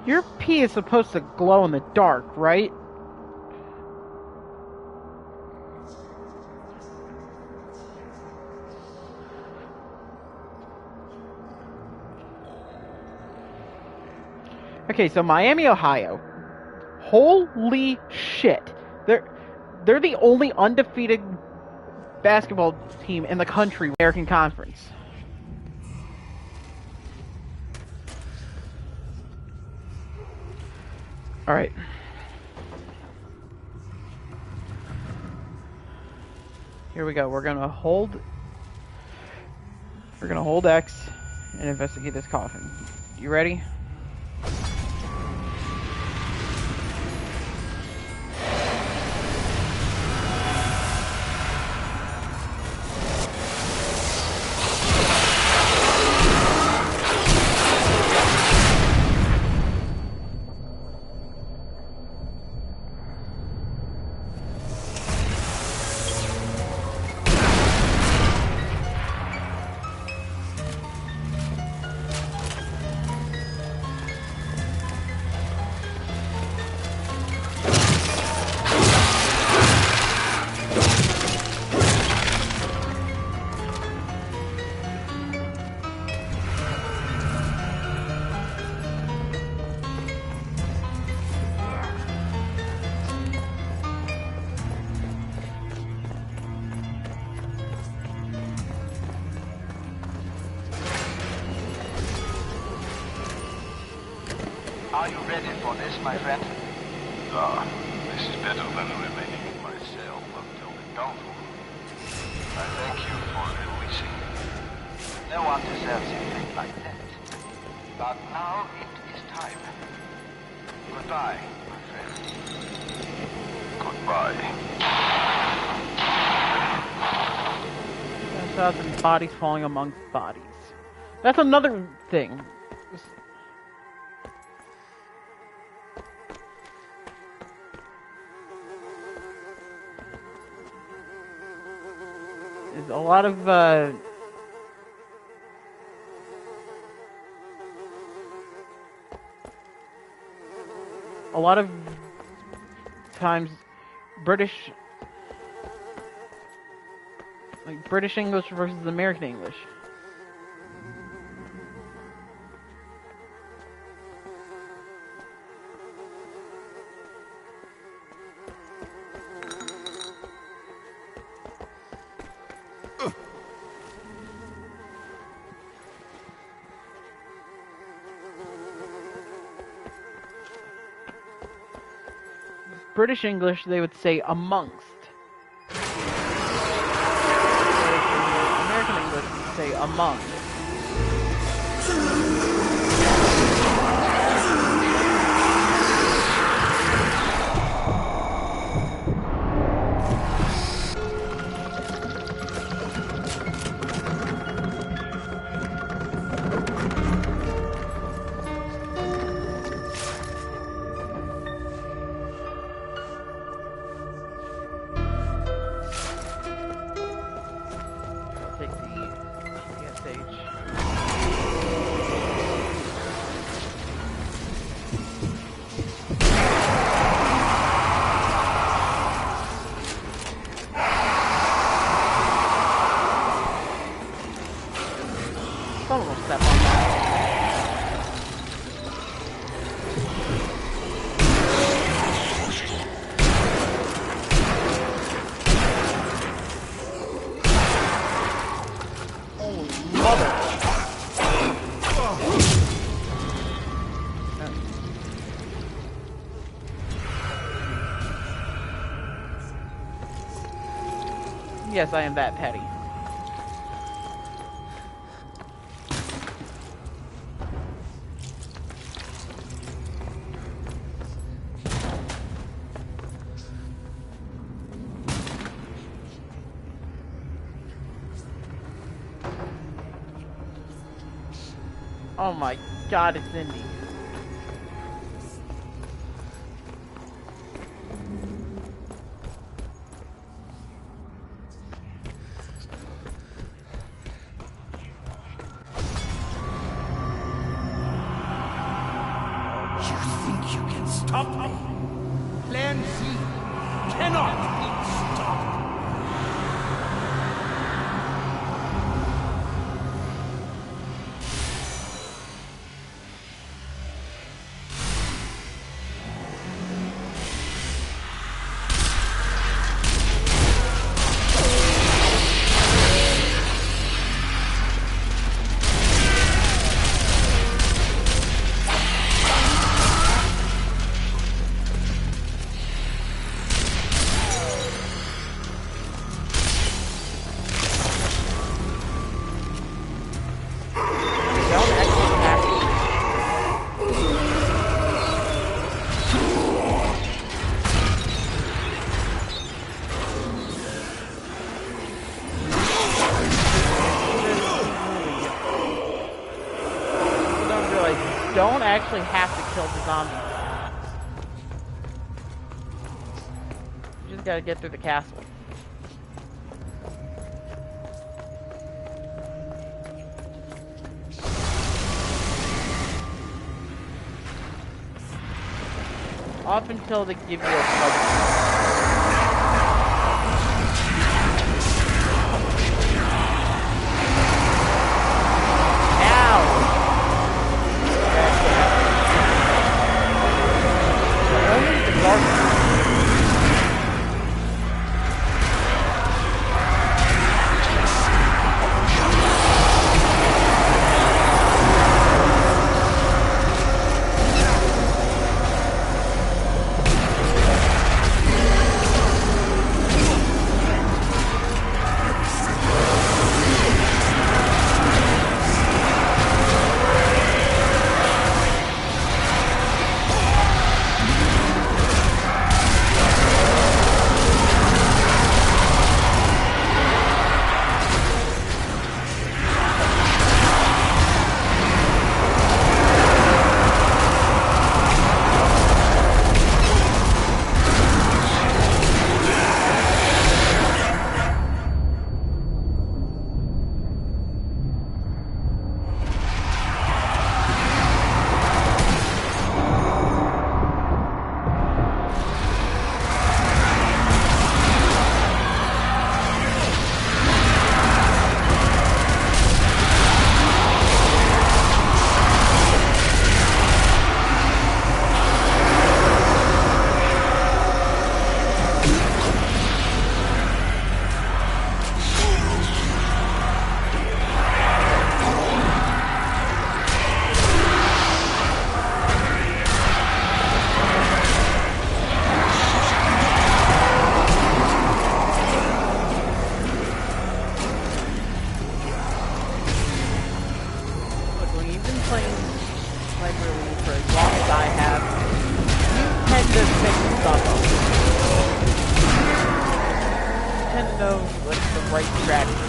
Your pee is supposed to glow in the dark, right? Okay, so Miami, Ohio. Holy shit. They're the only undefeated basketball team in the country, American Conference. All right. Here we go. We're gonna hold X and investigate this coffin. You ready? Are you ready for this, my friend? Ah, this is better than remaining in my cell until the downfall. I thank you for releasing me. No one deserves a fate like that. But now it is time. Goodbye, my friend. Goodbye. Gunshots and bodies falling amongst bodies. That's another thing. Is a lot of times British English versus American English. British English, they would say amongst. American English would say among. Take the TSH. Someone will step on that. Yes, I am that petty. Oh my god, it's Indy. You think you can stop me? Plan Z cannot be stopped. Don't actually have to kill the zombies. You just gotta get through the castle. Up until they give you a puzzle. to pick stuff up. I tend to know like the right strategy.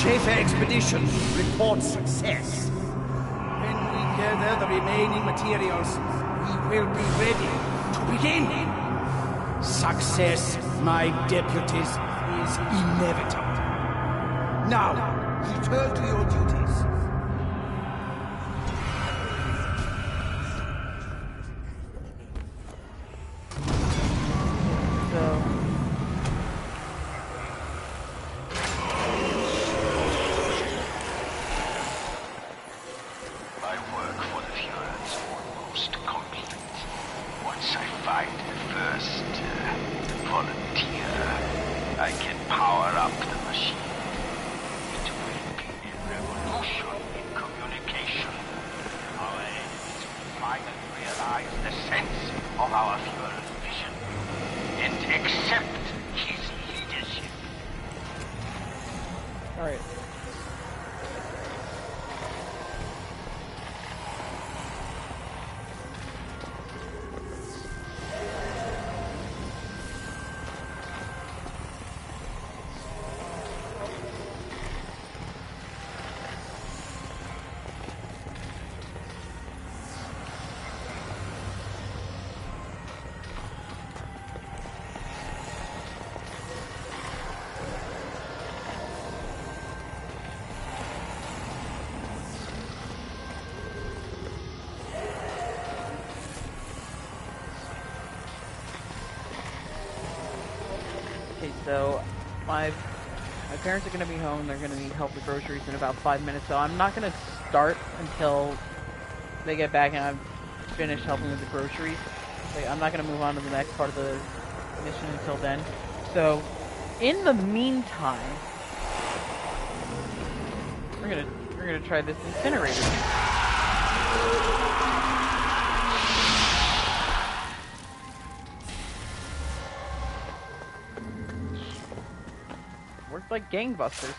Schaefer expedition reports success. When we gather the remaining materials, we will be ready to begin. Success, my deputies, is inevitable. Now, return to your duties. So, my parents are going to be home. They're going to need help with groceries in about 5 minutes. So I'm not going to start until they get back and I've finished helping with the groceries. Like, I'm not going to move on to the next part of the mission until then. So, in the meantime, we're gonna try this incinerator. Worked like gangbusters.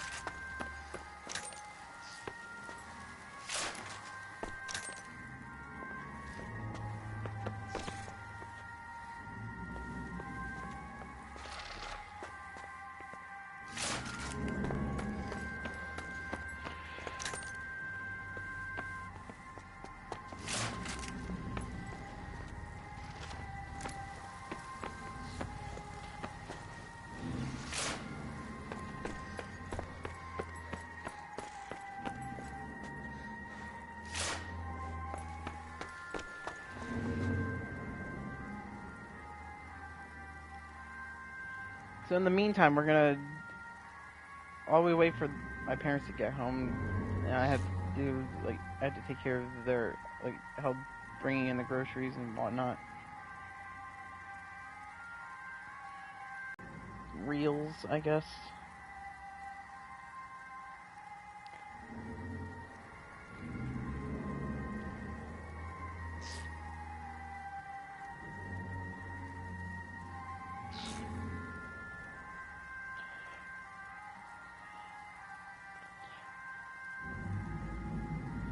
So in the meantime, we're gonna, while we wait for my parents to get home, I have to take care of their, help bringing in the groceries and whatnot. Reels, I guess.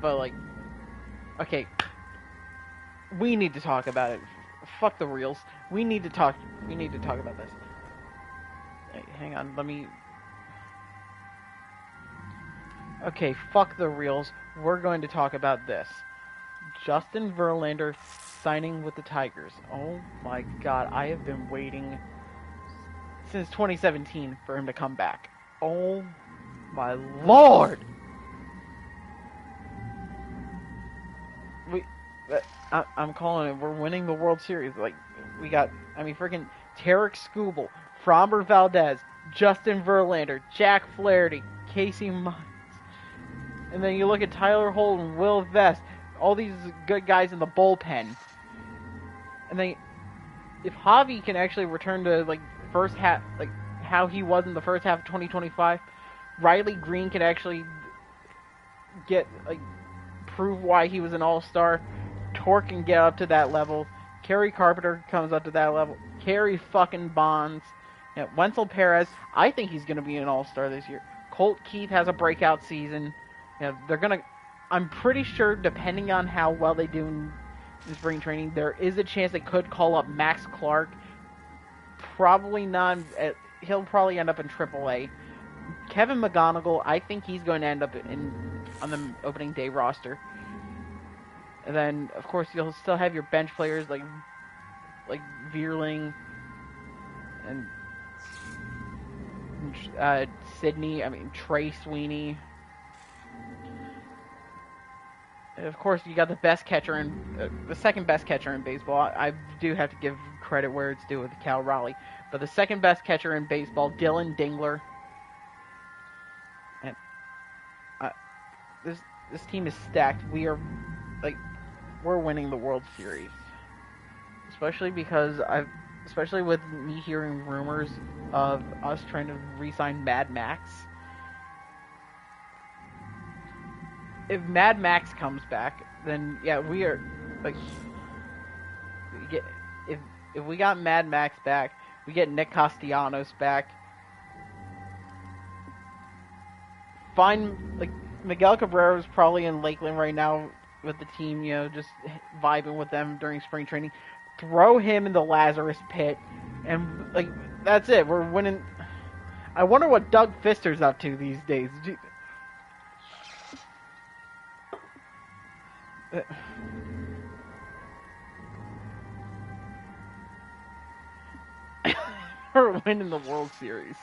but like, okay, we need to talk about it. Fuck the reels. We need to talk about this. Wait, hang on, let me... Okay, fuck the reels. We're going to talk about this. Justin Verlander signing with the Tigers. Oh my god, I have been waiting since 2017 for him to come back. Oh my lord! I'm calling it. We're winning the World Series. Like, we got, I mean, freaking Tarek Skubal, Framber Valdez, Justin Verlander, Jack Flaherty, Casey Mize. And then you look at Tyler Holden, Will Vest, all these good guys in the bullpen. And then, if Javi can actually return to, like, first half, like, how he was in the first half of 2025, Riley Green can actually get, like, prove why he was an all-star. Torque can get up to that level. Kerry Carpenter comes up to that level. Kerry fucking Bonds. Yeah, Wenzel Perez, I think he's going to be an all-star this year. Colt Keith has a breakout season. Yeah, they're going to... I'm pretty sure, depending on how well they do in spring training, there is a chance they could call up Max Clark. Probably not... He'll probably end up in AAA. Kevin McGonigal, I think he's going to end up on the opening day roster. And then, of course, you'll still have your bench players like Vierling and Sydney. I mean, Trey Sweeney. And of course, you got the best catcher the second best catcher in baseball. I do have to give credit where it's due with Cal Raleigh, but the second best catcher in baseball, Dylan Dingler. And this team is stacked. We're winning the World Series. Especially with me hearing rumors of us trying to re-sign Mad Max. If Mad Max comes back, then yeah, we are like, if we got Mad Max back, we get Nick Castellanos back. Fine, like Miguel Cabrera is probably in Lakeland right now with the team, you know, just vibing with them during spring training. Throw him in the Lazarus pit, and like that's it. We're winning. I wonder what Doug Fister's up to these days. We're winning the World Series.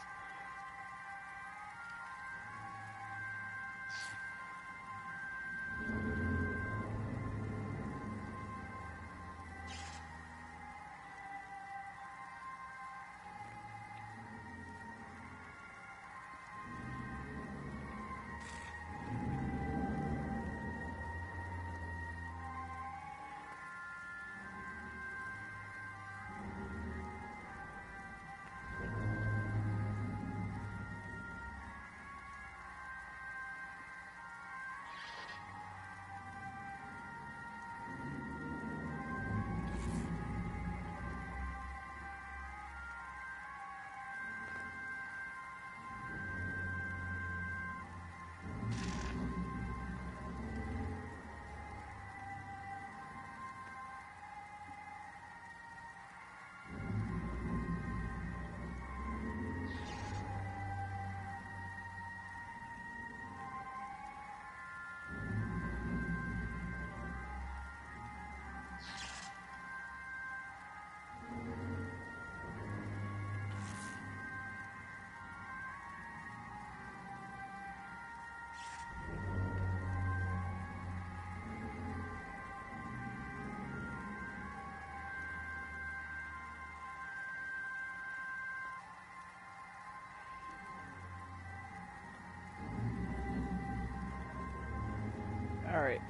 Alright.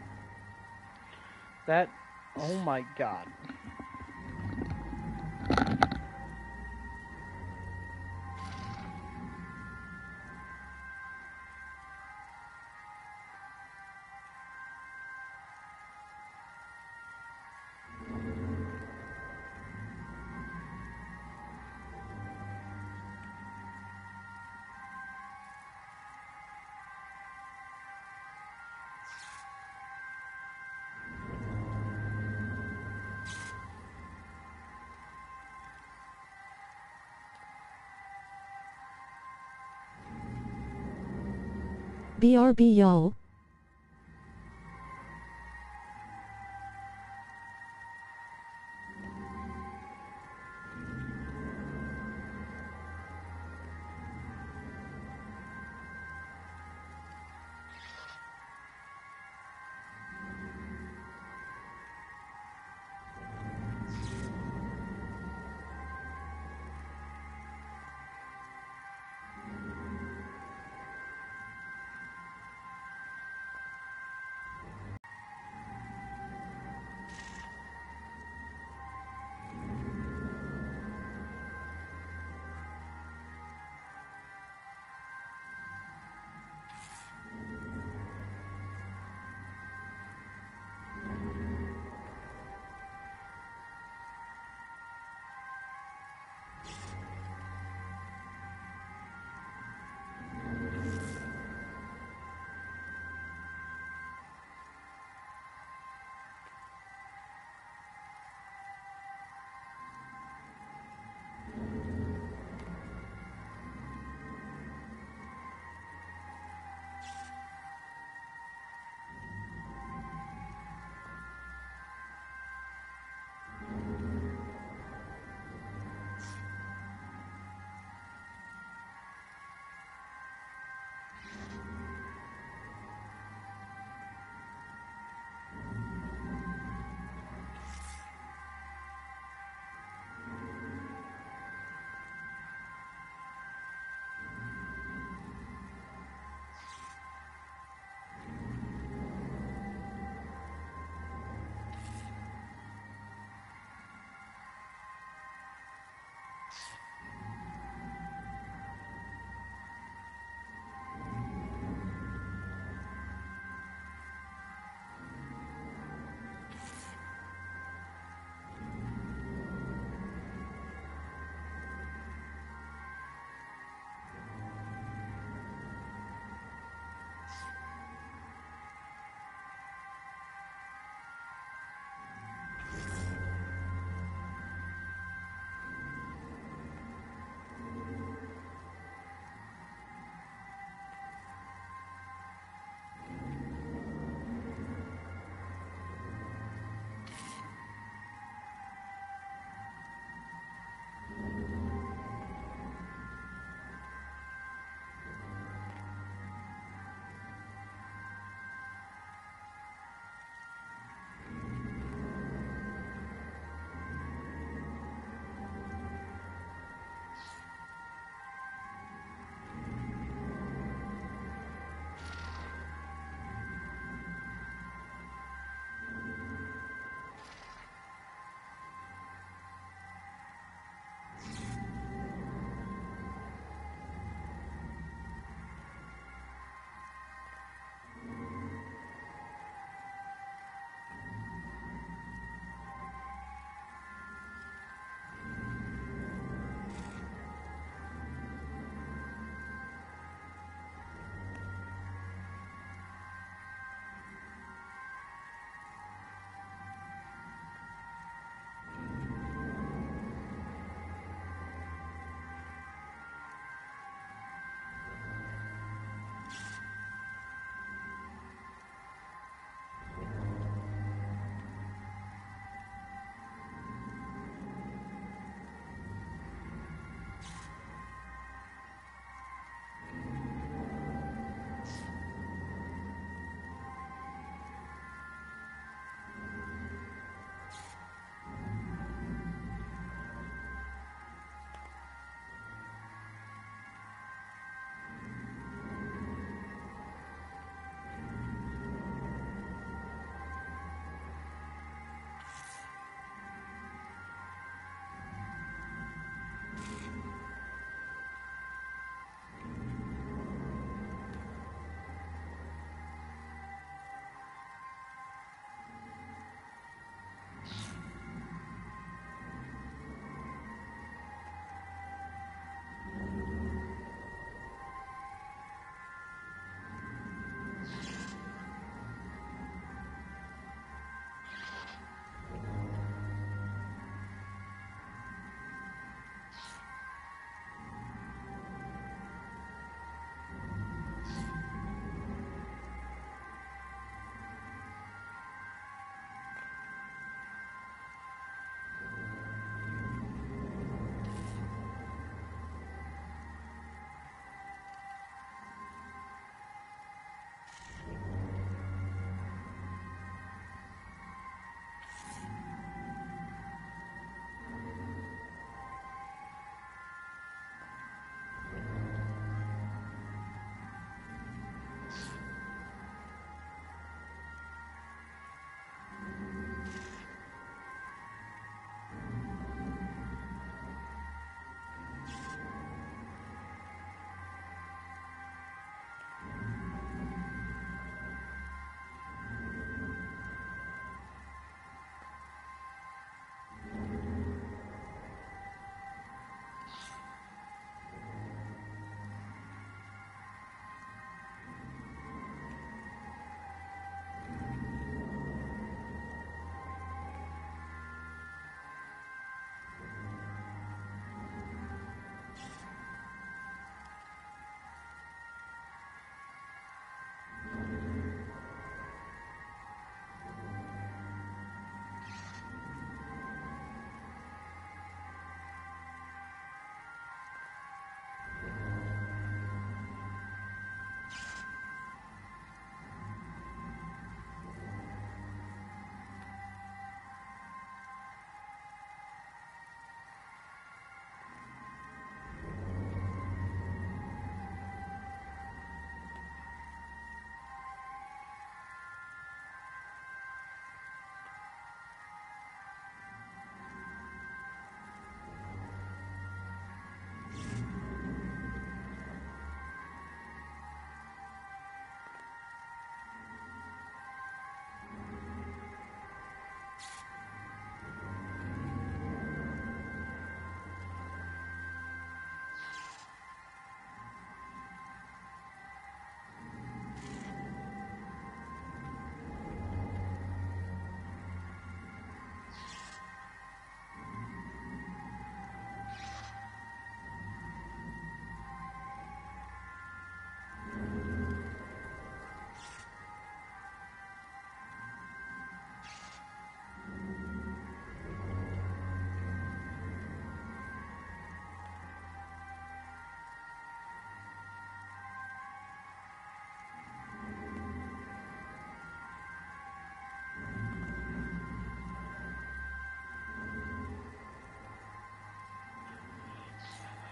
That... Oh my god. BRB y'all.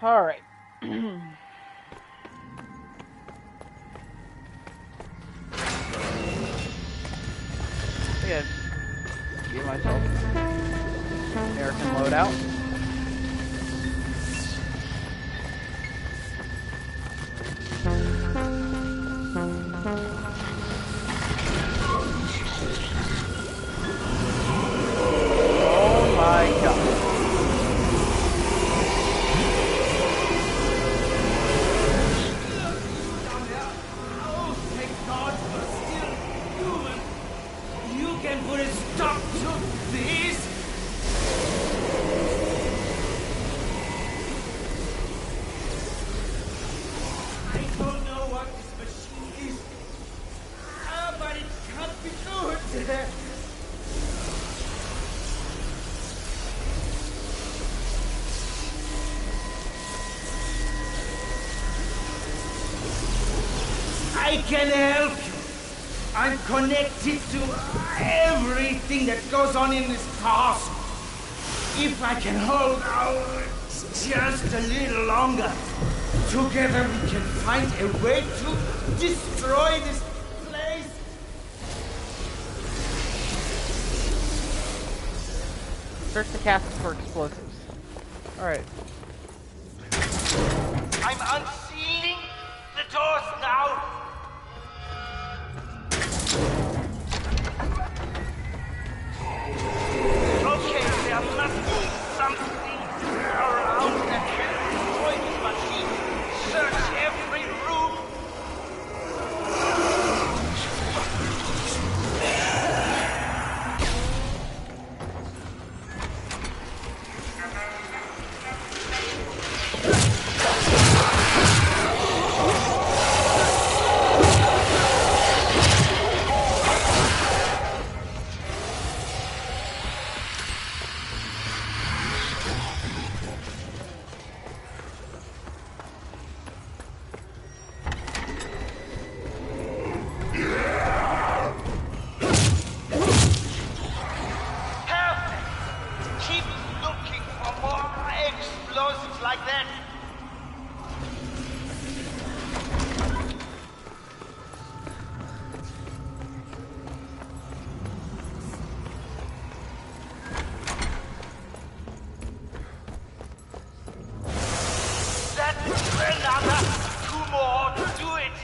Alright. Yeah. Give myself American loadout. Oh my god. Thank God you're still human. You can put a stop to this. I don't know what this machine is, but it can't be good. I can help you. I'm connected to everything that goes on in this castle. If I can hold out just a little longer, together we can find a way to destroy this place. Search the castle for explosives. Alright. I'm unsealing the doors now. Okay, there must be something around that can destroy this machine. Search every room. Like that. That's another 2 more to do it.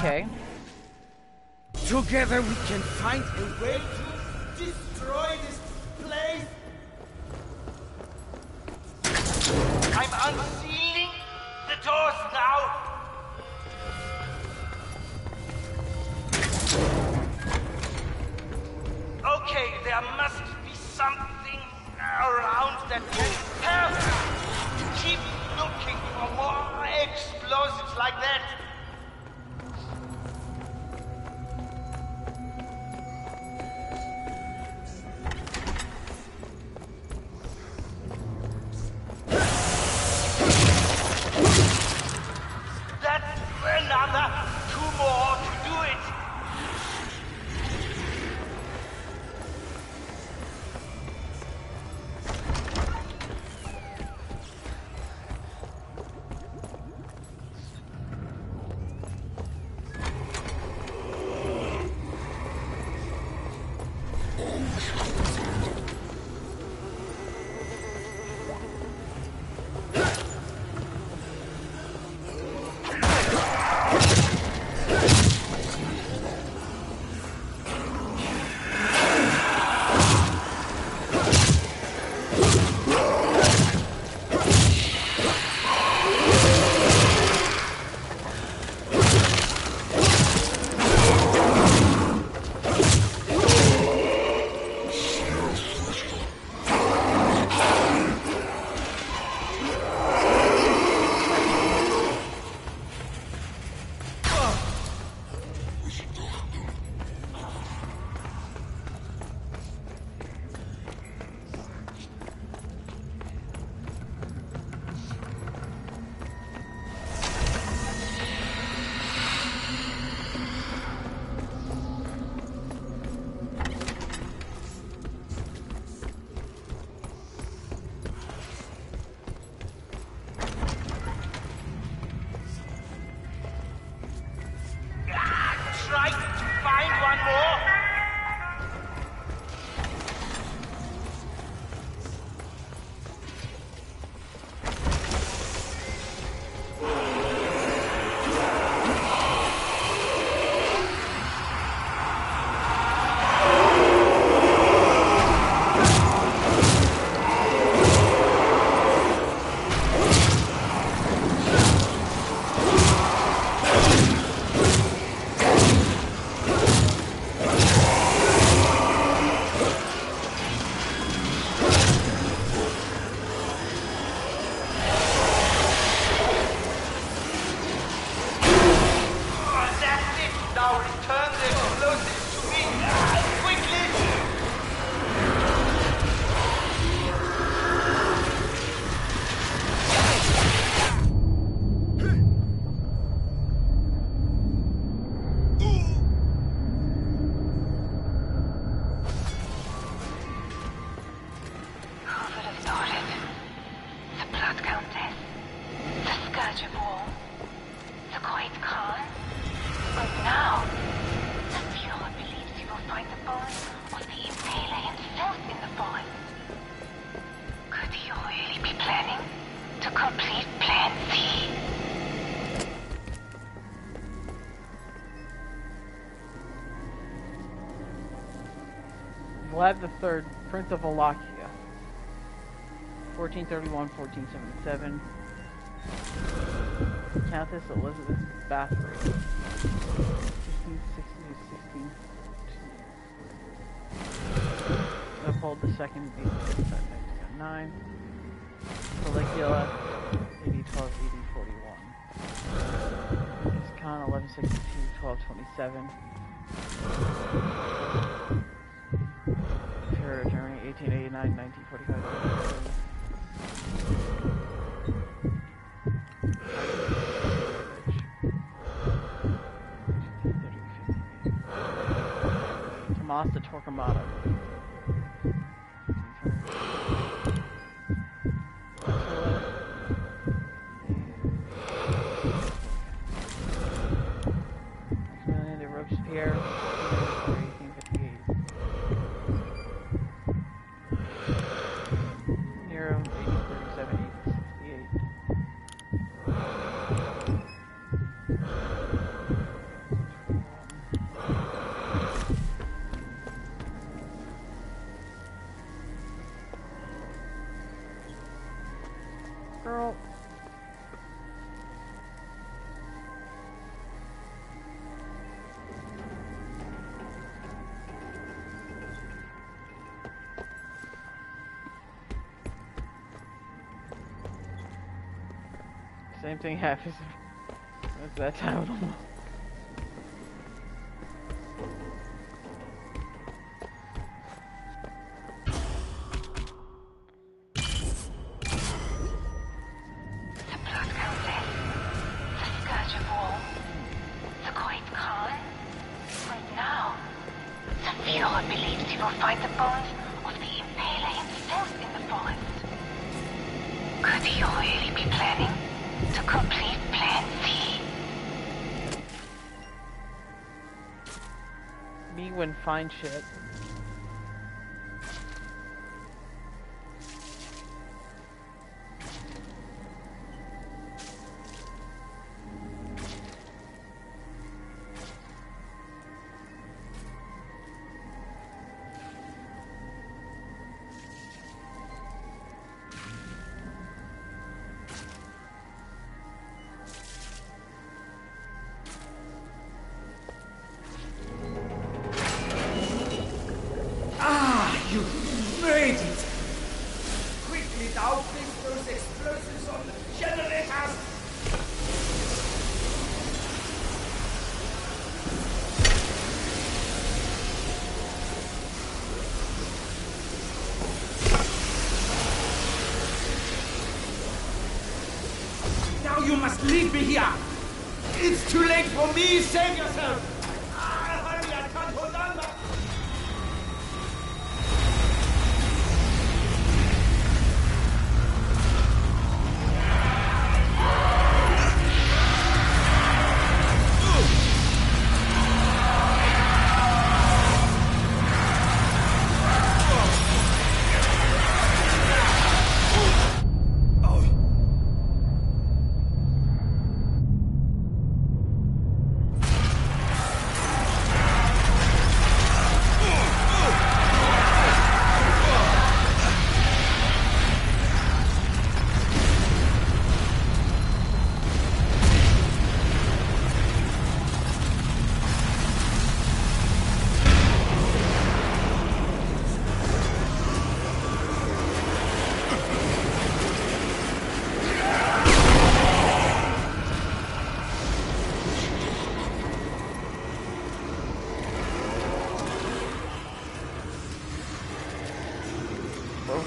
Okay. Together we can find a way to destroy this place. I'm unsealing the doors now. Okay, there must be something around that can help. Keep looking for more explosives like that. Another 2 more to do it. Now return the explosives to me! Quickly! Who would have thought it? The Blood Countess, the Scourge of War, the Great Khan. But now, the Fuhrer believes he will find the bones of the Impaler himself in the forest. Could he really be planning to complete Plan Z? Vlad III, Prince of Wallachia. 1431-1477. Countess Elizabeth Bathory. 1660 to 16. Leopold II, 1809. Caligula, 1812, 1841. Genghis Khan, 1162-1227. Emperor of Germany, 1889-1945. Tomas de Torquemada. Maximilian de Robespierre, 1858. Nero, 1837-1868. Girl. Same thing happens at that time of the month. The Blood Countess, the Scourge of War, the Great Khan. But now, the Fuhrer believes he will find the bones of the Impaler himself in the forest. Could he really be planning to complete Plan Z? Me when find shit. You made it! Quickly now, place those explosives on the generators! Now you must leave me here! It's too late for me! Save yourself! Hurry, I can't hold on!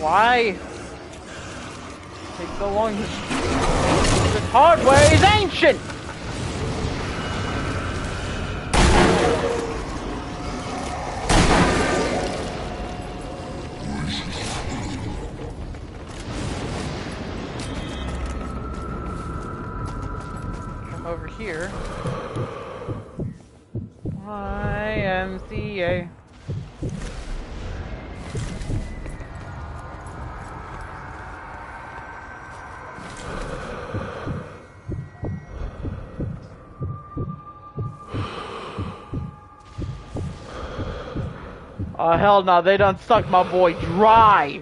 Why? Take so long. This hardware is ancient! Come over here. YMCA. Oh hell no, they done sucked my boy dry.